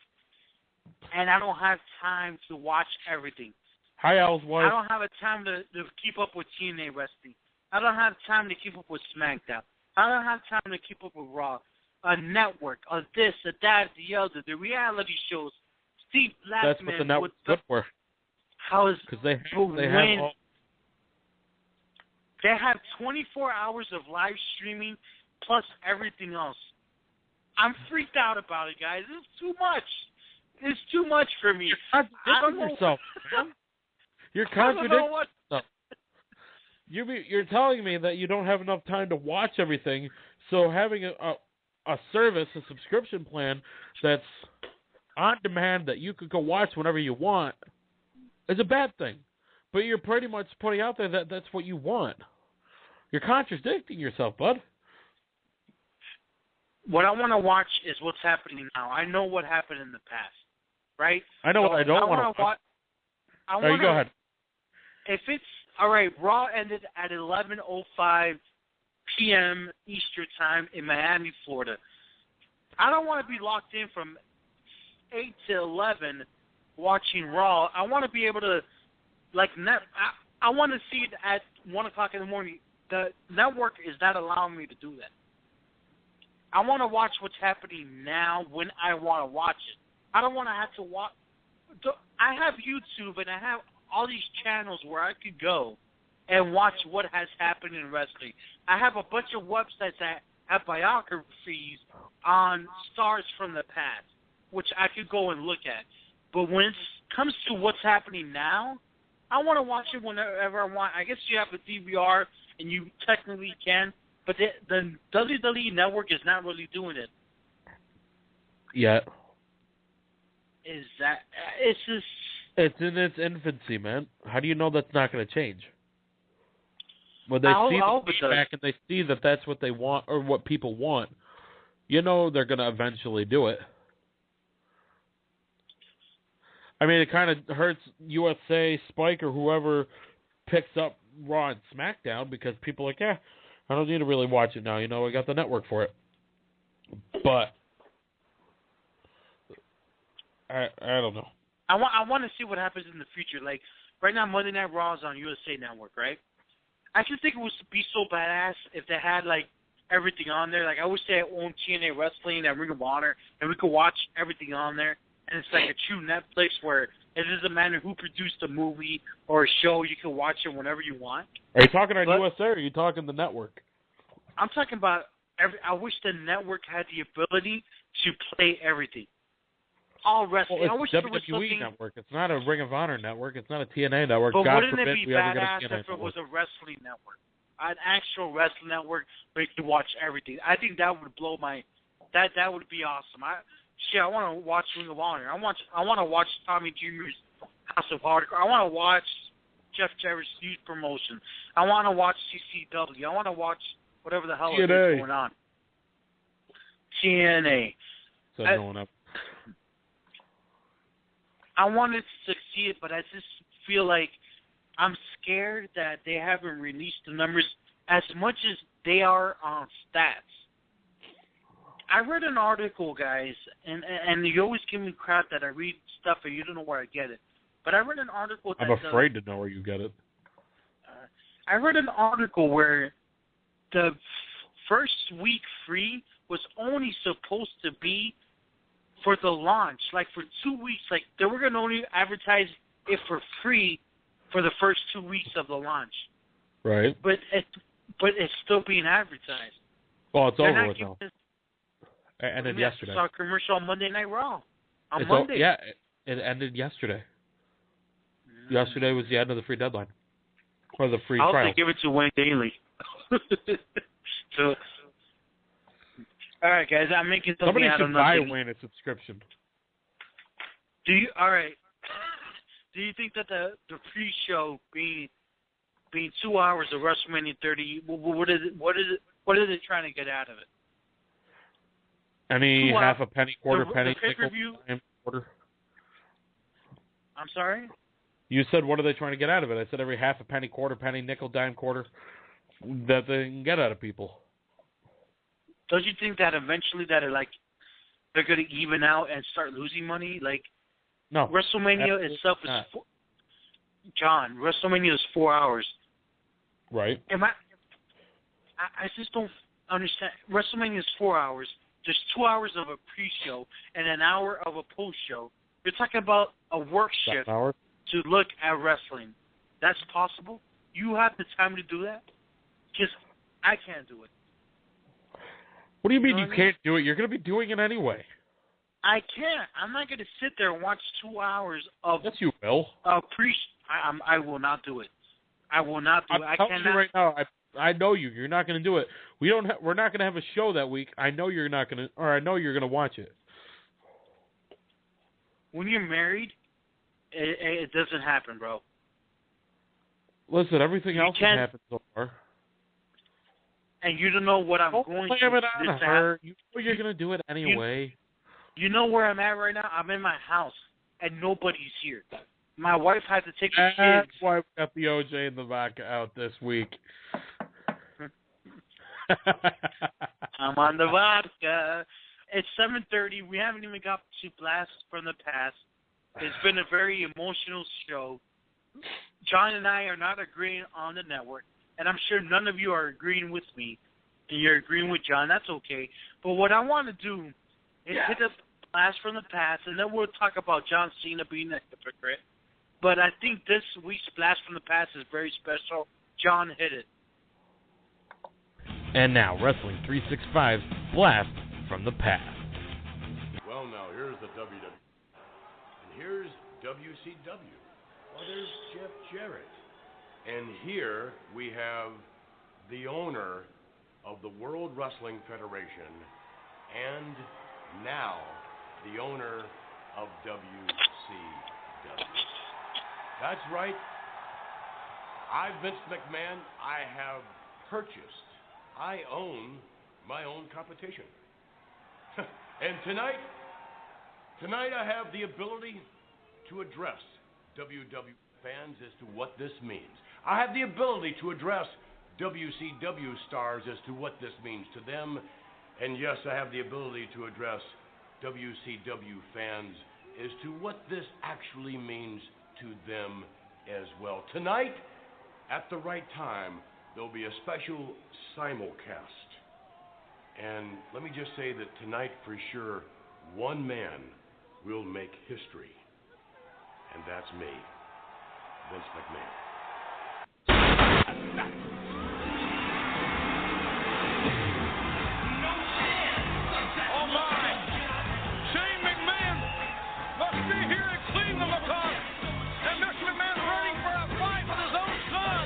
And I don't have time to watch everything. Hi, Al's wife. I don't have a time to keep up with TNA Wrestling. I don't have time to keep up with SmackDown. I don't have time to keep up with Raw. A network, a this, a that, the other, the reality shows. Steve Blackman. That's what the network's good for. How is because they have 24 hours of live streaming plus everything else. I'm freaked out about it, guys. It's too much. It's too much for me. You're contradicting yourself, man. You're contradicting yourself. You're telling me that you don't have enough time to watch everything, so having a service, a subscription plan that's on demand that you could go watch whenever you want is a bad thing. But you're pretty much putting out there that that's what you want. You're contradicting yourself, bud. What I want to watch is what's happening now. I know what happened in the past, right? I know what I don't want to watch. You go ahead. If it's, all right, Raw ended at 11:05 p.m. Eastern Time in Miami, Florida. I don't want to be locked in from 8 to 11 watching Raw. I want to be able to, I want to see it at 1 o'clock in the morning. The network is not allowing me to do that. I want to watch what's happening now when I want to watch it. I don't want to have to watch. I have YouTube and I have all these channels where I could go and watch what has happened in wrestling. I have a bunch of websites that have biographies on stars from the past, which I could go and look at. But when it comes to what's happening now, I want to watch it whenever I want. I guess you have a DVR and you technically can, but the WWE Network is not really doing it. Yet. Is that it's just? It's in its infancy, man. How do you know that's not going to change? When they see the feedback and they see that that's what they want or what people want, you know they're going to eventually do it. I mean, it kind of hurts USA, Spike, or whoever picks up Raw and SmackDown because people are like, yeah, I don't need to really watch it now. You know, I got the network for it. But I don't know. I want to see what happens in the future. Like, right now, Monday Night Raw is on USA Network, right? I just think it would be so badass if they had, like, everything on there. Like, I wish they owned TNA Wrestling and Ring of Honor, and we could watch everything on there. And it's like a true Netflix where it doesn't matter who produced a movie or a show. You can watch it whenever you want. Are you talking on USA or are you talking the network? I'm talking about I wish the network had the ability to play everything. All wrestling. Well, I wish it's there was WWE something. Network. It's not a Ring of Honor network. It's not a TNA network. But God wouldn't forbid it be we ever get a badass TNA if network. it was a wrestling network? An actual wrestling network where you could watch everything. I think that would blow my. That would be awesome. I want to watch Ring of Honor. I want to watch Tommy Jr.'s House of Hardcore. I want to watch Jeff Jarrett's youth promotion. I want to watch CCW. I want to watch whatever the hell is going on. TNA. So going up. I wanted to succeed, but I just feel like I'm scared that they haven't released the numbers as much as they are on stats. I read an article, guys, and you always give me crap that I read stuff and you don't know where I get it. But I read an article that... I'm afraid to know where you get it. I read an article where the first week free was only supposed to be for the launch, like for 2 weeks. Like they were going to only advertise it for free for the first 2 weeks of the launch. Right. But it's still being advertised. Well, it's over with now. It ended yesterday. I saw a commercial on Monday Night Raw. On Monday. Yeah, it ended yesterday. Yesterday was the end of the free deadline. Or the free trial. I hope they give it to Wayne Daly. So, all right, guys, I'm making something out of nothing. Somebody should buy Wayne a subscription. All right. Do you think that the pre-show being 2 hours of WrestleMania 30, what is it trying to get out of it? Any half a penny, quarter penny, nickel, dime, quarter? I'm sorry? You said, what are they trying to get out of it? I said every half a penny, quarter penny, nickel, dime, quarter that they can get out of people. Don't you think that eventually they're going to even out and start losing money? Like, no. WrestleMania itself is John, WrestleMania is 4 hours. Right. I just don't understand. WrestleMania is 4 hours. There's 2 hours of a pre-show and an hour of a post-show. You're talking about a work shift to look at wrestling. That's possible? You have the time to do that? Because I can't do it. What do you mean you can't do it? You're going to be doing it anyway. I can't. I'm not going to sit there and watch 2 hours of... Yes, you will. I will not do it. I will not do it. I cannot. You right now, I know you. You're not going to do it. We're not going to have a show that week. I know you're not going to, or I know you're going to watch it. When you're married, it doesn't happen, bro. Listen, everything else has happened so far. And you don't know what I'm going to do. You know you're going to do it anyway. You know where I'm at right now? I'm in my house, and nobody's here. My wife had to take the kids. That's why we got the OJ and the vodka out this week. I'm on the vodka. It's 7:30. We haven't even got to Blast from the Past. It's been a very emotional show. John and I are not agreeing on the network, and I'm sure none of you are agreeing with me. And you're agreeing with John. That's okay. But what I want to do is hit a Blast from the Past, and then we'll talk about John Cena being a hypocrite. But I think this week's Blast from the Past is very special. John hit it. And now, Wrestling 365's Blast from the Past. Well, now, here's the WWE. And here's WCW. Well, there's Jeff Jarrett. And here we have the owner of the World Wrestling Federation and now the owner of WCW. That's right. Vince McMahon, I have purchased, I own my own competition. And tonight I have the ability to address WW fans as to what this means. I have the ability to address WCW stars as to what this means to them. And yes, I have the ability to address WCW fans as to what this actually means to them as well. Tonight, at the right time, there'll be a special simulcast. And let me just say that tonight, for sure, one man will make history. And that's me, Vince McMahon. Oh my! Shane McMahon must be here in Cleveland because and Mr. McMahon's running for a fight with his own son.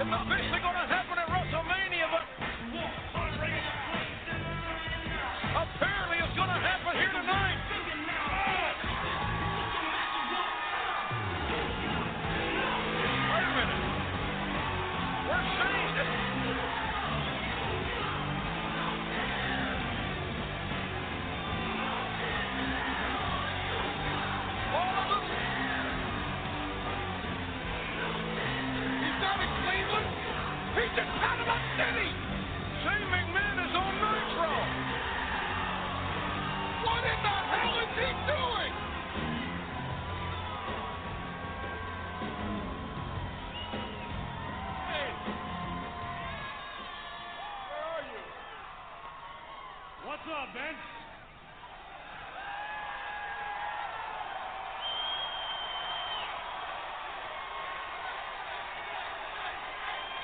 It's officially going to happen at WrestleMania, but apparently it's going to happen here tonight. Wait a minute. Where's Shane? All of them? He's not in Cleveland. He's in Panama City. Shane McMahon is on Nitro. What in the hell is he doing? Hey. Where are you? What's up, Vince?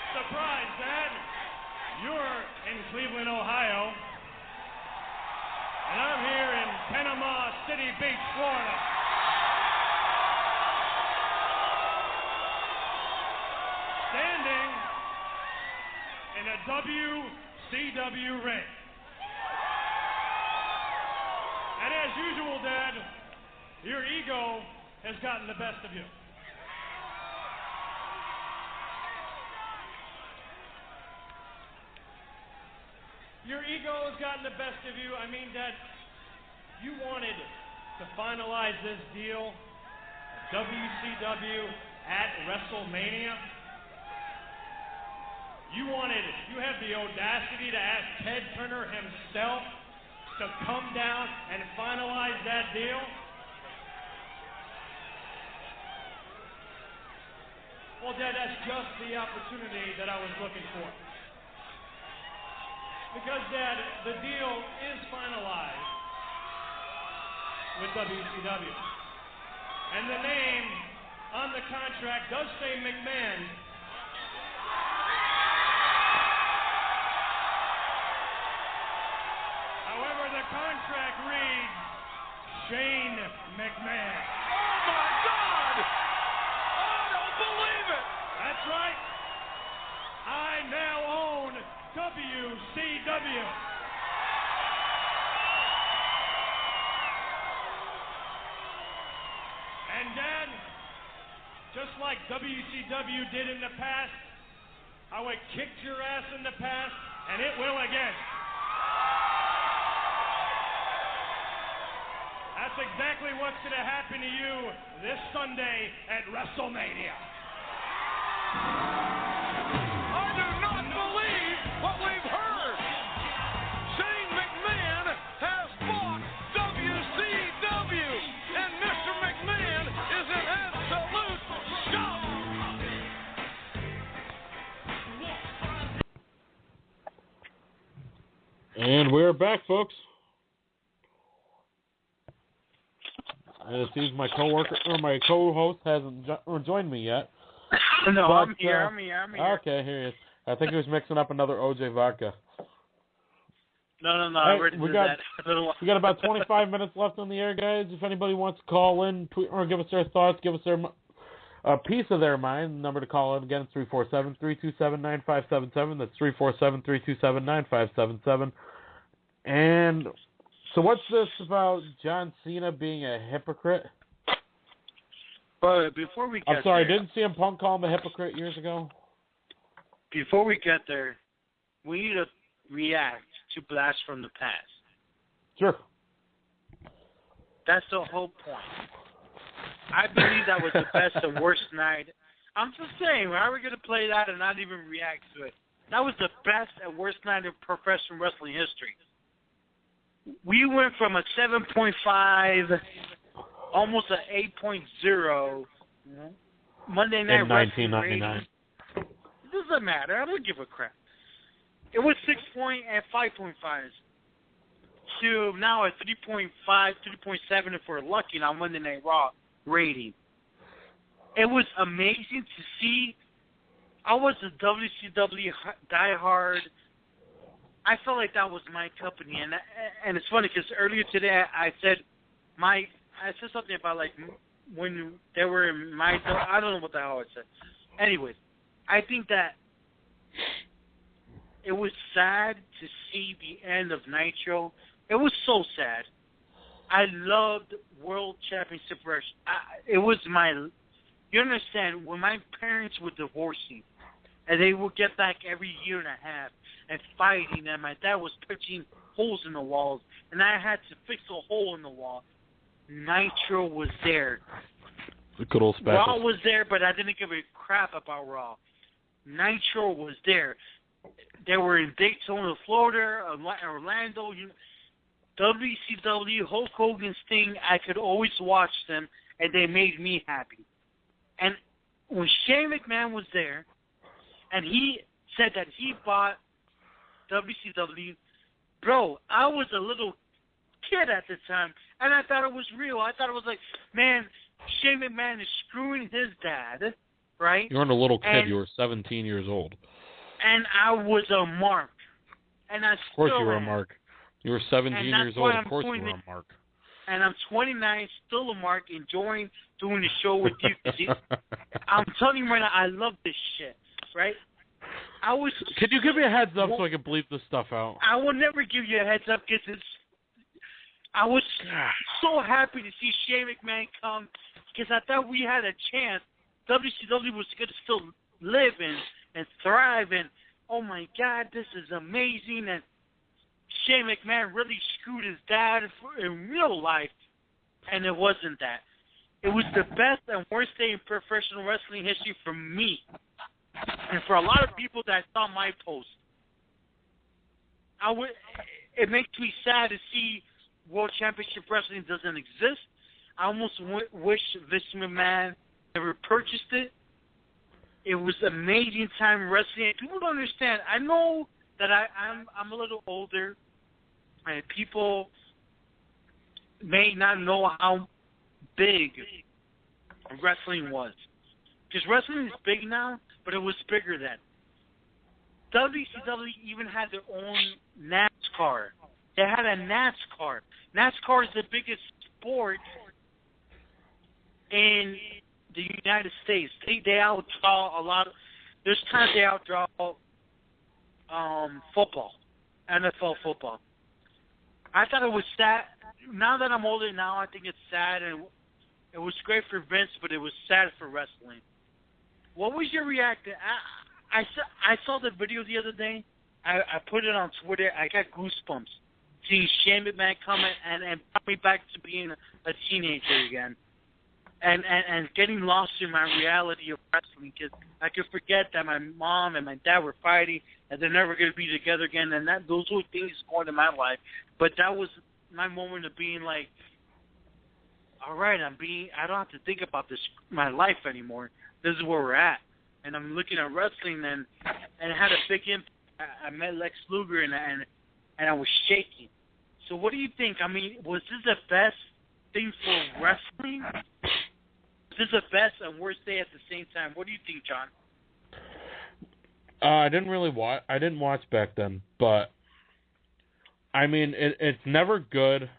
Surprise, Dad. You're in Cleveland, Ohio. And I'm here in Panama City Beach, Florida. Standing in a WCW ring. And as usual, Dad, your ego has gotten the best of you. Your ego has gotten the best of you. I mean, Dad, you wanted to finalize this deal at WCW at WrestleMania. You have the audacity to ask Ted Turner himself to come down and finalize that deal. Well, Dad, that's just the opportunity that I was looking for. Because, Dad, the deal is finalized with WCW. And the name on the contract does say McMahon. However, the contract reads Shane McMahon. Oh, my God! I don't believe it! That's right. I now own WCW. And Dad, just like WCW did in the past, how it kicked your ass in the past, and it will again. That's exactly what's going to happen to you this Sunday at WrestleMania. I do not believe what we've heard. Shane McMahon has fought WCW, and Mr. McMahon is an absolute shock. And we're back, folks. And it seems my co-host hasn't joined me yet. No, but, I'm here. Okay, here he is. I think he was mixing up another OJ vodka. No. Hey, I already did that. We got about 25 minutes left on the air, guys. If anybody wants to call in, tweet, or give us their thoughts, give us a piece of their mind, the number to call in again is 347-327-9577. That's 347-327-9577. And so what's this about John Cena being a hypocrite? But before we get I'm sorry, there, didn't CM Punk call him a hypocrite years ago? Before we get there, we need to react to blasts from the past. Sure. That's the whole point. I believe that was the best and worst night. I'm just saying, how are we going to play that and not even react to it? That was the best and worst night in professional wrestling history. We went from a 7.5, almost an 8.0 Monday Night Wrestling rating. It doesn't matter. I don't give a crap. It was 6 and 5.5 to now a 3.5, 3.7 if we're lucky on Monday Night Raw rating. It was amazing to see. I was a WCW diehard. I felt like that was my company, and it's funny because earlier today I said something about like when they were in my, I don't know what the hell I said. Anyways, I think that it was sad to see the end of Nitro. It was so sad. I loved World Championship Wrestling. It was my, you understand, when my parents were divorcing, and they would get back every year and a half and fighting, and my dad was pitching holes in the walls, and I had to fix a hole in the wall. Nitro was there. The good old special. Raw was there, but I didn't give a crap about Raw. Nitro was there. They were in Daytona, Florida, Orlando. WCW, Hulk Hogan's thing, I could always watch them, and they made me happy. And when Shane McMahon was there, and he said that he bought WCW, bro, I was a little kid at the time, and I thought it was real. I thought it was like, man, Shane McMahon is screwing his dad, right? You weren't a little kid. And, you were 17 years old. And I was a mark. And I Of course still you were am. a mark. You were 17 years old. Of course you were a mark. And I'm 29, still a mark, enjoying doing the show with you. I'm telling you right now, I love this shit, right? Could you give me a heads up so I can bleep this stuff out? I will never give you a heads up because I was so happy to see Shane McMahon come because I thought we had a chance. WCW was going to still live and thrive, and oh my God, this is amazing. And Shane McMahon really screwed his dad in real life, and it wasn't that. It was the best and worst day in professional wrestling history for me, and for a lot of people that saw my post. It makes me sad to see World Championship Wrestling doesn't exist. I almost wish Vince McMahon never purchased it. It was an amazing time wrestling. People don't understand. I know that I'm a little older, and people may not know how big wrestling was. Because wrestling is big now, but it was bigger then. WCW even had their own NASCAR. They had a NASCAR. NASCAR is the biggest sport in the United States. They outsaw a lot of. there's times they outdraw football, NFL football. I thought it was sad. Now that I'm older now, I think it's sad, and it was great for Vince, but it was sad for wrestling. What was your reaction? I saw the video the other day. I put it on Twitter. I got goosebumps seeing Shane McMahon come and brought me back to being a teenager again. And getting lost in my reality of wrestling, because I could forget that my mom and my dad were fighting and they're never going to be together again, and those were things going in my life. But that was my moment of being like, all right, I don't have to think about my life anymore. This is where we're at. And I'm looking at wrestling, and it had a big impact. I met Lex Luger, and I was shaking. So what do you think? I mean, was this the best thing for wrestling? This is the best and worst day at the same time. What do you think, John? I didn't really watch. I didn't watch back then, but I mean, it's never good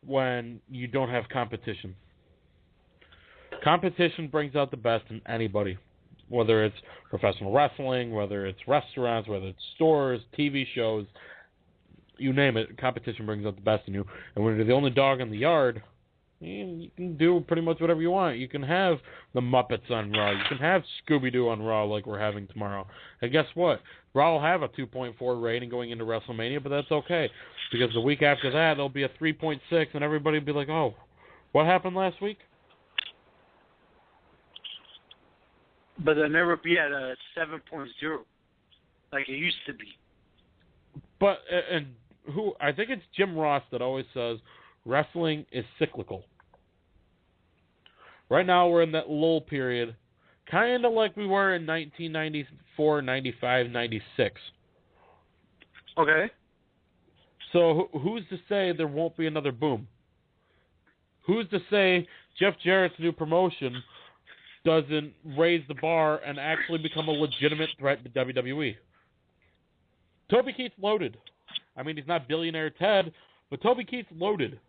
when you don't have competition. Competition brings out the best in anybody, whether it's professional wrestling, whether it's restaurants, whether it's stores, TV shows, you name it. Competition brings out the best in you, and when you're the only dog in the yard, you can do pretty much whatever you want. You can have the Muppets on Raw. You can have Scooby-Doo on Raw like we're having tomorrow. And guess what? Raw will have a 2.4 rating going into WrestleMania, but that's okay. Because the week after that, there'll be a 3.6, and everybody will be like, oh, what happened last week? But they'll never be at a 7.0 like it used to be. But, and who, I think it's Jim Ross that always says, wrestling is cyclical. Right now we're in that lull period, kind of like we were in 1994, 95, 96. Okay. So who's to say there won't be another boom? Who's to say Jeff Jarrett's new promotion doesn't raise the bar and actually become a legitimate threat to WWE? Toby Keith's loaded. I mean, he's not billionaire Ted, but Toby Keith's loaded.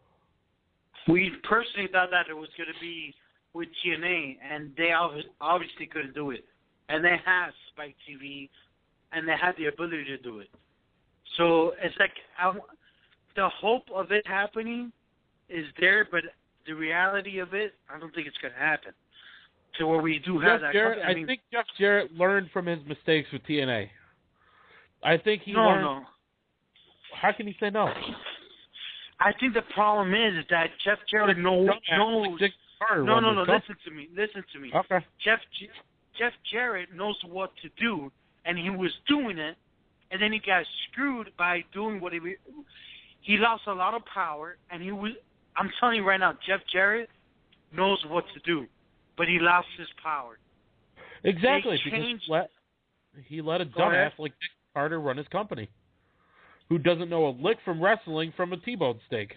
We personally thought that it was going to be with TNA, and they obviously couldn't do it. And they have Spike TV, and they have the ability to do it. So it's like the hope of it happening is there, but the reality of it, I don't think it's going to happen. To where we do have that. I think Jeff Jarrett learned from his mistakes with TNA. I think he learned. No. How can he say no? I think the problem is that Jeff Jarrett knows. No. Listen to me. Okay. Jeff Jarrett knows what to do, and he was doing it, and then he got screwed by doing what he lost a lot of power, and he was. I'm telling you right now, Jeff Jarrett knows what to do, but he lost his power. Exactly, because he let a dumbass like Dick Carter run his company, who doesn't know a lick from wrestling from a T-bone steak.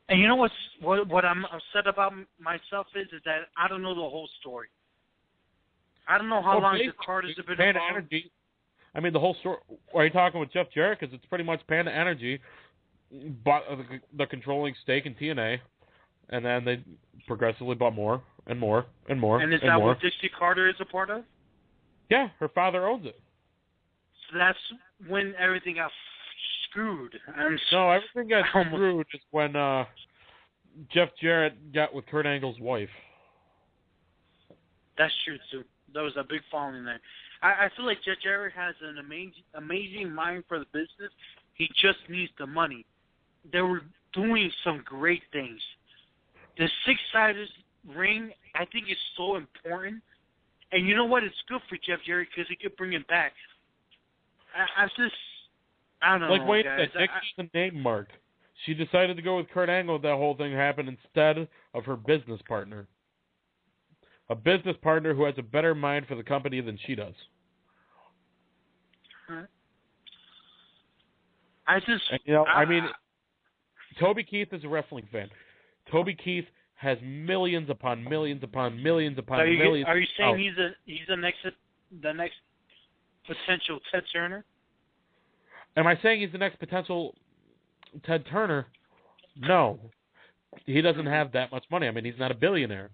And you know what I'm upset about myself is that I don't know the whole story. I don't know how long the Carters have been Panda involved. Energy. I mean, the whole story. Are you talking with Jeff Jarrett? Because it's pretty much Panda Energy bought the controlling stake in TNA, and then they progressively bought more and more and more. And is that what Dixie Carter is a part of? Yeah, her father owns it. So that's when everything got screwed. No, everything got screwed is when Jeff Jarrett got with Kurt Angle's wife. That's true, too. There was a big falling there. I feel like Jeff Jarrett has an amazing mind for the business. He just needs the money. They were doing some great things. The six-sided ring, I think, is so important. And you know what? It's good for Jeff Jarrett because he could bring him back. I don't know. Like Wayne said, Nikki's a name mark. She decided to go with Kurt Angle. That whole thing happened instead of her business partner. A business partner who has a better mind for the company than she does. Toby Keith is a wrestling fan. Toby Keith has millions upon millions upon millions upon millions. Are you saying he's the next potential Ted Turner? Am I saying he's the next potential Ted Turner? No. He doesn't have that much money. I mean, he's not a billionaire.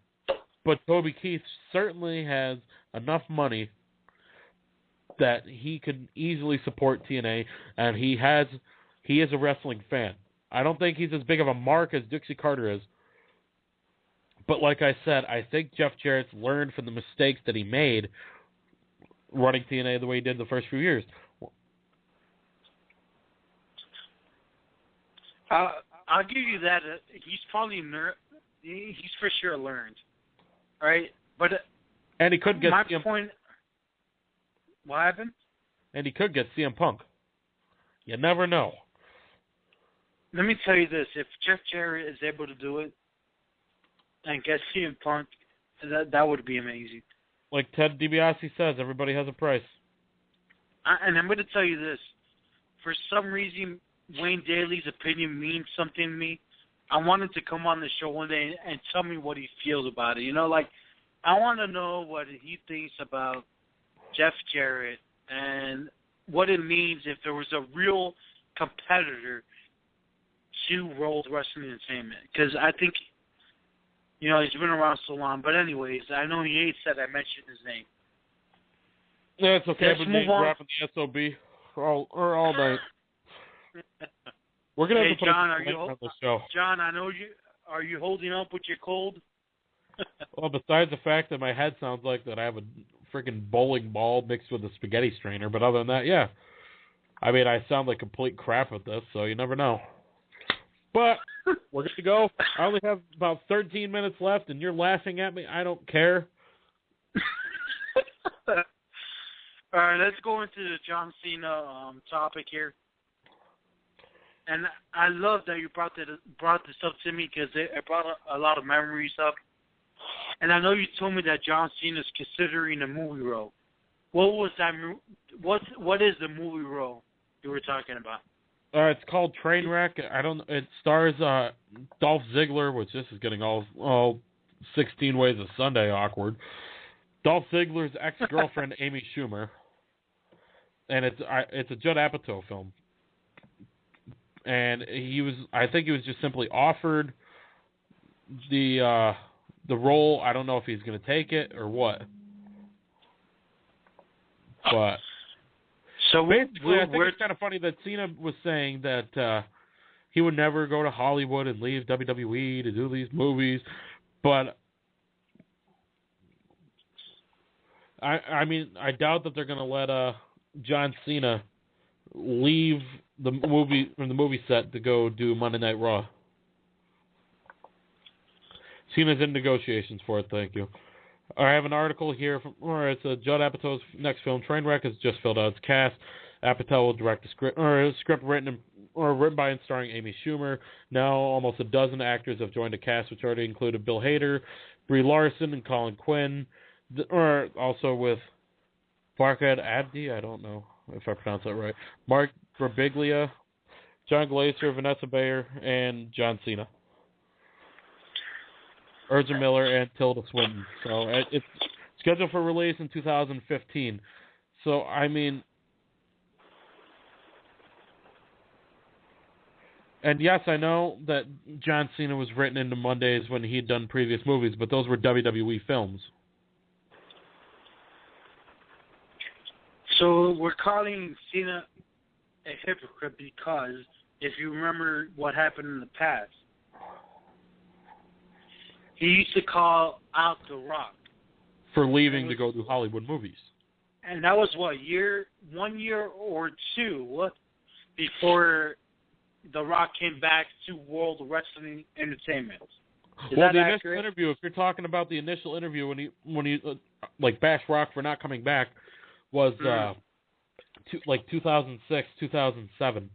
But Toby Keith certainly has enough money that he could easily support TNA, and he is a wrestling fan. I don't think he's as big of a mark as Dixie Carter is. But like I said, I think Jeff Jarrett's learned from the mistakes that he made running TNA the way he did the first few years. I'll give you that. He's probably he's for sure learned, right? But and he could get my CM point. What happened? And he could get CM Punk. You never know. Let me tell you this: if Jeff Jarrett is able to do it and get CM Punk, that would be amazing. Like Ted DiBiase says, everybody has a price. And I'm going to tell you this: for some reason, Wayne Daly's opinion means something to me. I wanted to come on the show one day and tell me what he feels about it. You know, like, I want to know what he thinks about Jeff Jarrett and what it means if there was a real competitor to World Wrestling Entertainment. Because I think, you know, he's been around so long. But anyways, I know he hates that I mentioned his name. Yeah, it's okay. Let's I've been move on. dropping the SOB all night. We're gonna have to put John, a link on the show. John, I know you. Are you holding up with your cold? Well, besides the fact that my head sounds like that I have a freaking bowling ball mixed with a spaghetti strainer, but other than that, yeah. I mean, I sound like complete crap with this, so you never know. But we're good to go. I only have about 13 minutes left, and you're laughing at me. I don't care. All right, let's go into the John Cena topic here. And I love that you brought this up to me because it brought a lot of memories up. And I know you told me that John Cena's considering a movie role. What was that? What is the movie role you were talking about? It's called Trainwreck. It stars Dolph Ziggler, which this is getting all 16 Ways of Sunday awkward. Dolph Ziggler's ex-girlfriend Amy Schumer, and it's a Judd Apatow film. And I think he was just simply offered the role. I don't know if he's going to take it or what. But so basically, I think it's kind of funny that Cena was saying that he would never go to Hollywood and leave WWE to do these movies. But I mean, I doubt that they're going to let John Cena leave the movie set to go do Monday Night Raw. Cena's in negotiations for it. Thank you. I have an article here it's Judd Apatow's next film, Trainwreck, has just filled out its cast. Apatow will direct the script, or a script written by and starring Amy Schumer. Now, almost a dozen actors have joined the cast, which already included Bill Hader, Brie Larson, and Colin Quinn. Also with Farhad Abdi, I don't know if I pronounced that right, Mark Birbiglia, John Glaser, Vanessa Bayer, and John Cena. Urza Miller and Tilda Swinton. So it's scheduled for release in 2015. So, I mean, and yes, I know that John Cena was written into Mondays when he'd done previous movies, but those were WWE films. So we're calling Cena a hypocrite because if you remember what happened in the past, he used to call out The Rock for leaving to go do Hollywood movies. And that was 1 year or two before The Rock came back to World Wrestling Entertainment. Is well, that the accurate? initial interview, if you're talking about the initial interview when he like bashed Rock for not coming back, was 2006, 2007.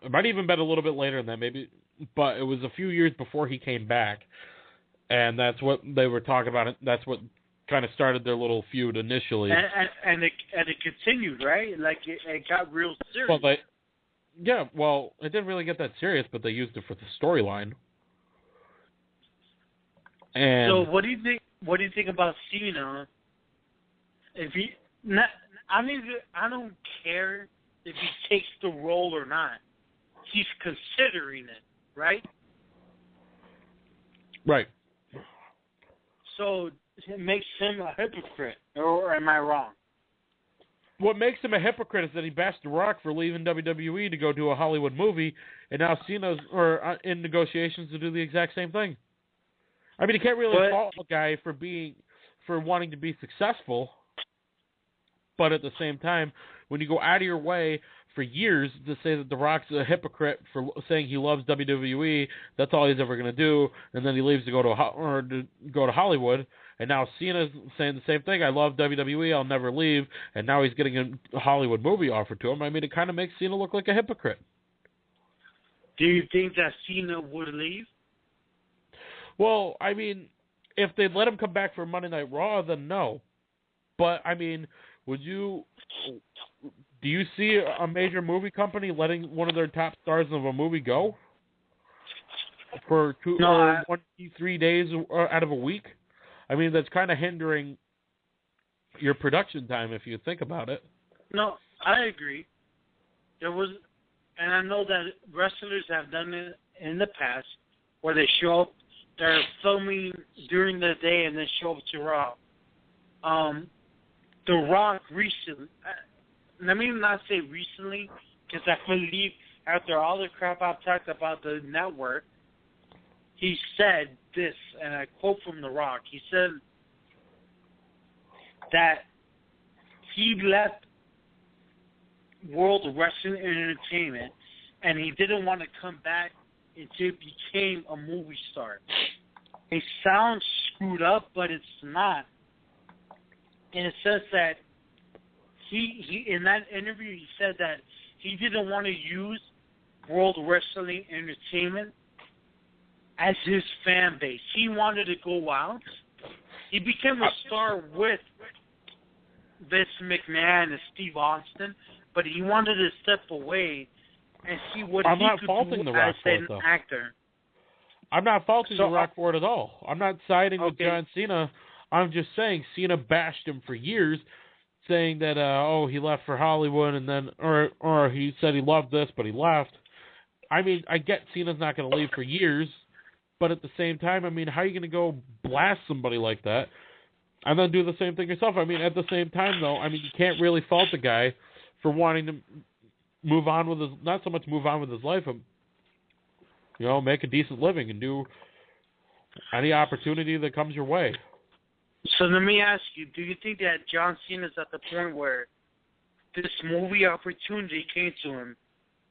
It might even been a little bit later than that, maybe, but it was a few years before he came back, and that's what they were talking about. That's what kind of started their little feud initially. And it continued, right? Like it got real serious. Well, it didn't really get that serious, but they used it for the storyline. And so, what do you think? What do you think about Cena? I don't care if he takes the role or not. He's considering it, right? Right. So it makes him a hypocrite, or am I wrong? What makes him a hypocrite is that he bashed The Rock for leaving WWE to go do a Hollywood movie, and now Cena's in negotiations to do the exact same thing. I mean, he can't really fault a guy for wanting to be successful, but at the same time, when you go out of your way for years to say that The Rock's a hypocrite for saying he loves WWE, that's all he's ever going to do, and then he leaves to go to Hollywood, and now Cena's saying the same thing. I love WWE, I'll never leave, and now he's getting a Hollywood movie offered to him. I mean, it kind of makes Cena look like a hypocrite. Do you think that Cena would leave? Well, I mean, if they'd let him come back for Monday Night Raw, then no. But, I mean, do you see a major movie company letting one of their top stars of a movie go for 3 days out of a week? I mean, that's kind of hindering your production time if you think about it. No, I agree. And I know that wrestlers have done it in the past where they show up, they're filming during the day and then show up to Raw. The Rock recently, let me not say recently, because I believe after all the crap I've talked about the network, he said this, and I quote from The Rock. He said that he left World Wrestling Entertainment and he didn't want to come back until he became a movie star. It sounds screwed up, but it's not. In a sense that he in that interview, he said that he didn't want to use World Wrestling Entertainment as his fan base. He wanted to go out. He became a star with Vince McMahon and Steve Austin, but he wanted to step away and see what he could do as an actor. I'm not faulting The Rock for it at all. I'm not siding with John Cena. I'm just saying Cena bashed him for years, saying that he left for Hollywood and then or he said he loved this but he left. I mean, I get Cena's not going to leave for years, but at the same time, I mean, how are you going to go blast somebody like that and then do the same thing yourself? I mean, at the same time though, I mean, you can't really fault the guy for wanting to move on with his, not so much move on with his life, make a decent living and do any opportunity that comes your way. So let me ask you, do you think that John Cena is at the point where this movie opportunity came to him?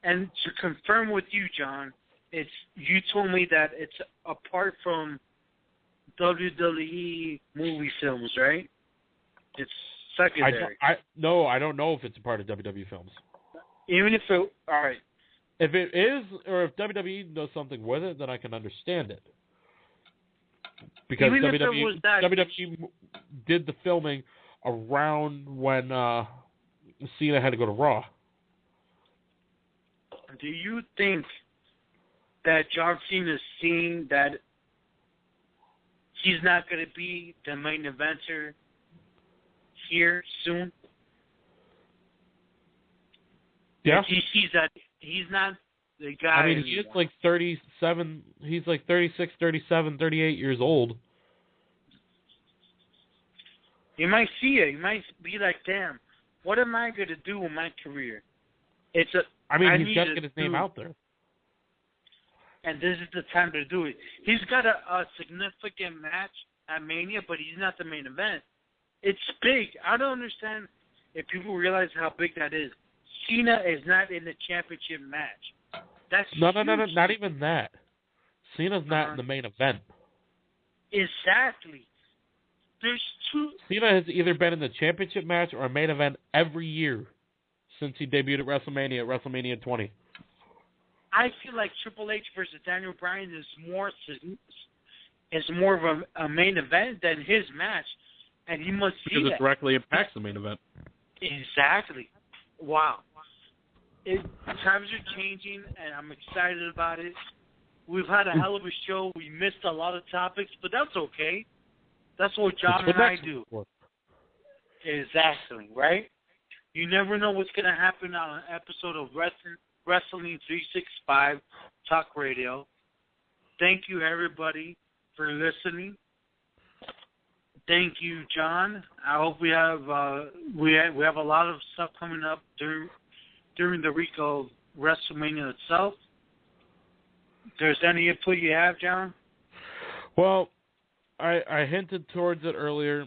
And to confirm with you, John, you told me that it's apart from WWE movie films, right? It's secondary. No, I don't know if it's a part of WWE films. Even if all right. If it is, or if WWE does something with it, then I can understand it. Because WWE did the filming around when Cena had to go to Raw. Do you think that John Cena is seeing that he's not going to be the main eventer here soon? Yeah. He sees that he's not the guy. I mean, he is like 37. He's like 36, 37, 38 years old. You might see it. You might be like, damn, what am I going to do with my career? He's got to get his name out there. And this is the time to do it. He's got a significant match at Mania, but he's not the main event. It's big. I don't understand if people realize how big that is. Cena is not in the championship match. That's no, not even that. Cena's not in the main event. Exactly. There's two. Cena has either been in the championship match or a main event every year since he debuted at WrestleMania 20. I feel like Triple H versus Daniel Bryan is more of a main event than his match, and he must see that. Because it directly impacts the main event. Exactly. Wow. Times are changing, and I'm excited about it. We've had a hell of a show. We missed a lot of topics, but that's okay. That's what John and I do. Exactly, right? You never know what's going to happen on an episode of Wrestling 365 Talk Radio. Thank you, everybody, for listening. Thank you, John. I hope we have a lot of stuff coming up during the week of WrestleMania itself. If there's any input you have, John? Well, I hinted towards it earlier.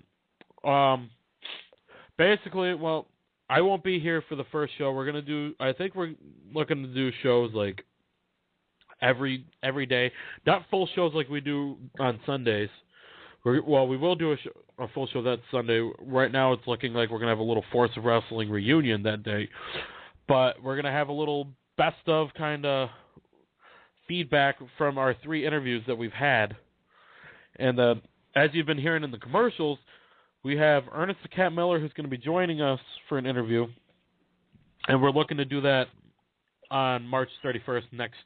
Basically, well, I won't be here for the first show. I think we're looking to do shows like every day. Not full shows like we do on Sundays. We will do a full show that Sunday. Right now it's looking like we're going to have a little Force of Wrestling reunion that day. But we're going to have a little best of kind of feedback from our 3 interviews that we've had. And as you've been hearing in the commercials, we have Ernest the Cat Miller who's going to be joining us for an interview. And we're looking to do that on March 31st next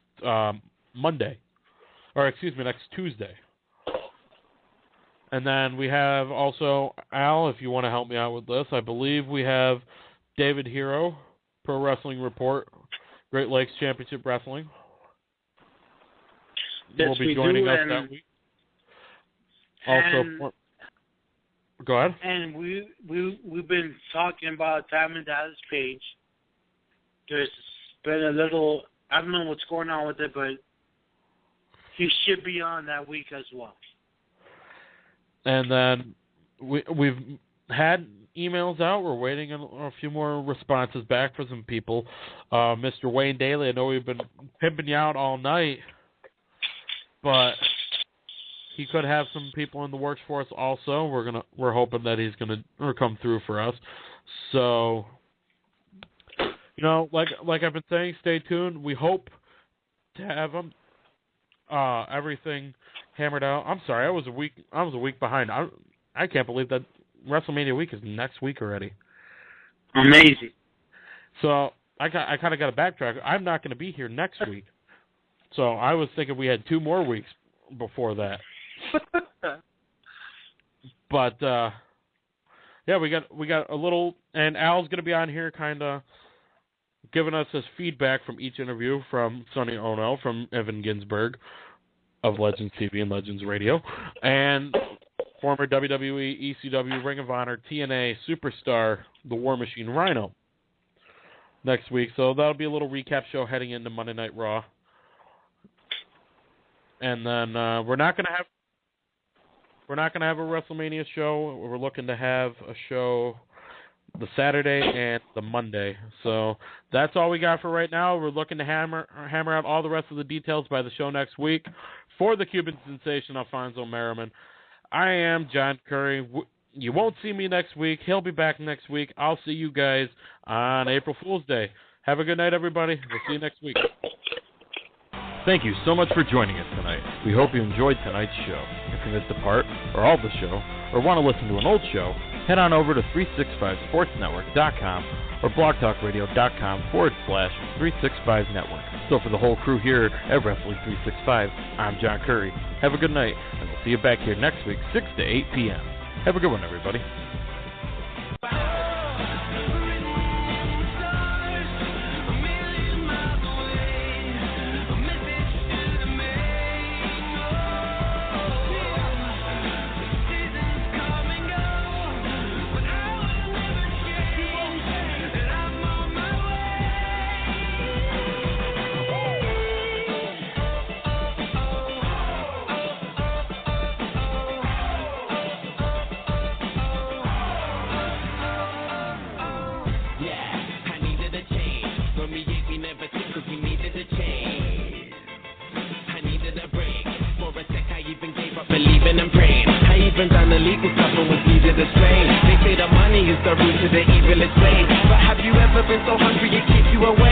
next Tuesday. And then we have also, Al, if you want to help me out with this, I believe we have David Hero, Pro Wrestling Report, Great Lakes Championship Wrestling. Yes, will be joining us that week. Also, go ahead. And we've been talking about Diamond Dallas Page. There's been a little, I don't know what's going on with it, but he should be on that week as well. And then we've had emails out. We're waiting on a few more responses back from some people. Mr. Wayne Daly, I know we've been pimping you out all night, but he could have some people in the works for us also. We're hoping that he's gonna come through for us. So, like I've been saying, stay tuned. We hope to have him everything hammered out. I'm sorry, I was a week behind. I can't believe that WrestleMania week is next week already. Amazing. So I kind of got to backtrack. I'm not going to be here next week. So I was thinking we had 2 more weeks before that. But yeah, we got a little, and Al's going to be on here kind of giving us his feedback from each interview from Sonny Ono, from Evan Ginsberg of Legends TV and Legends Radio, and former WWE, ECW, Ring of Honor, TNA, Superstar, The War Machine, Rhino next week. So that'll be a little recap show heading into Monday Night Raw. And then we're not gonna have a WrestleMania show. We're looking to have a show the Saturday and the Monday. So that's all we got for right now. We're looking to hammer out all the rest of the details by the show next week. For the Cuban sensation Alfonso Merriman, I am John Curry. You won't see me next week. He'll be back next week. I'll see you guys on April Fool's Day. Have a good night, everybody. We'll see you next week. Thank you so much for joining us tonight. We hope you enjoyed tonight's show. If you missed a part, or all of the show, or want to listen to an old show, head on over to 365sportsnetwork.com or blogtalkradio.com/365network. So for the whole crew here at Wrestling 365, I'm John Curry. Have a good night, and we'll see you back here next week, 6 to 8 p.m. Have a good one, everybody. Believing and praying, I even done illegal stuff and was needed a strain. They say the money is the root to the evil it's played, but have you ever been so hungry it keeps you away?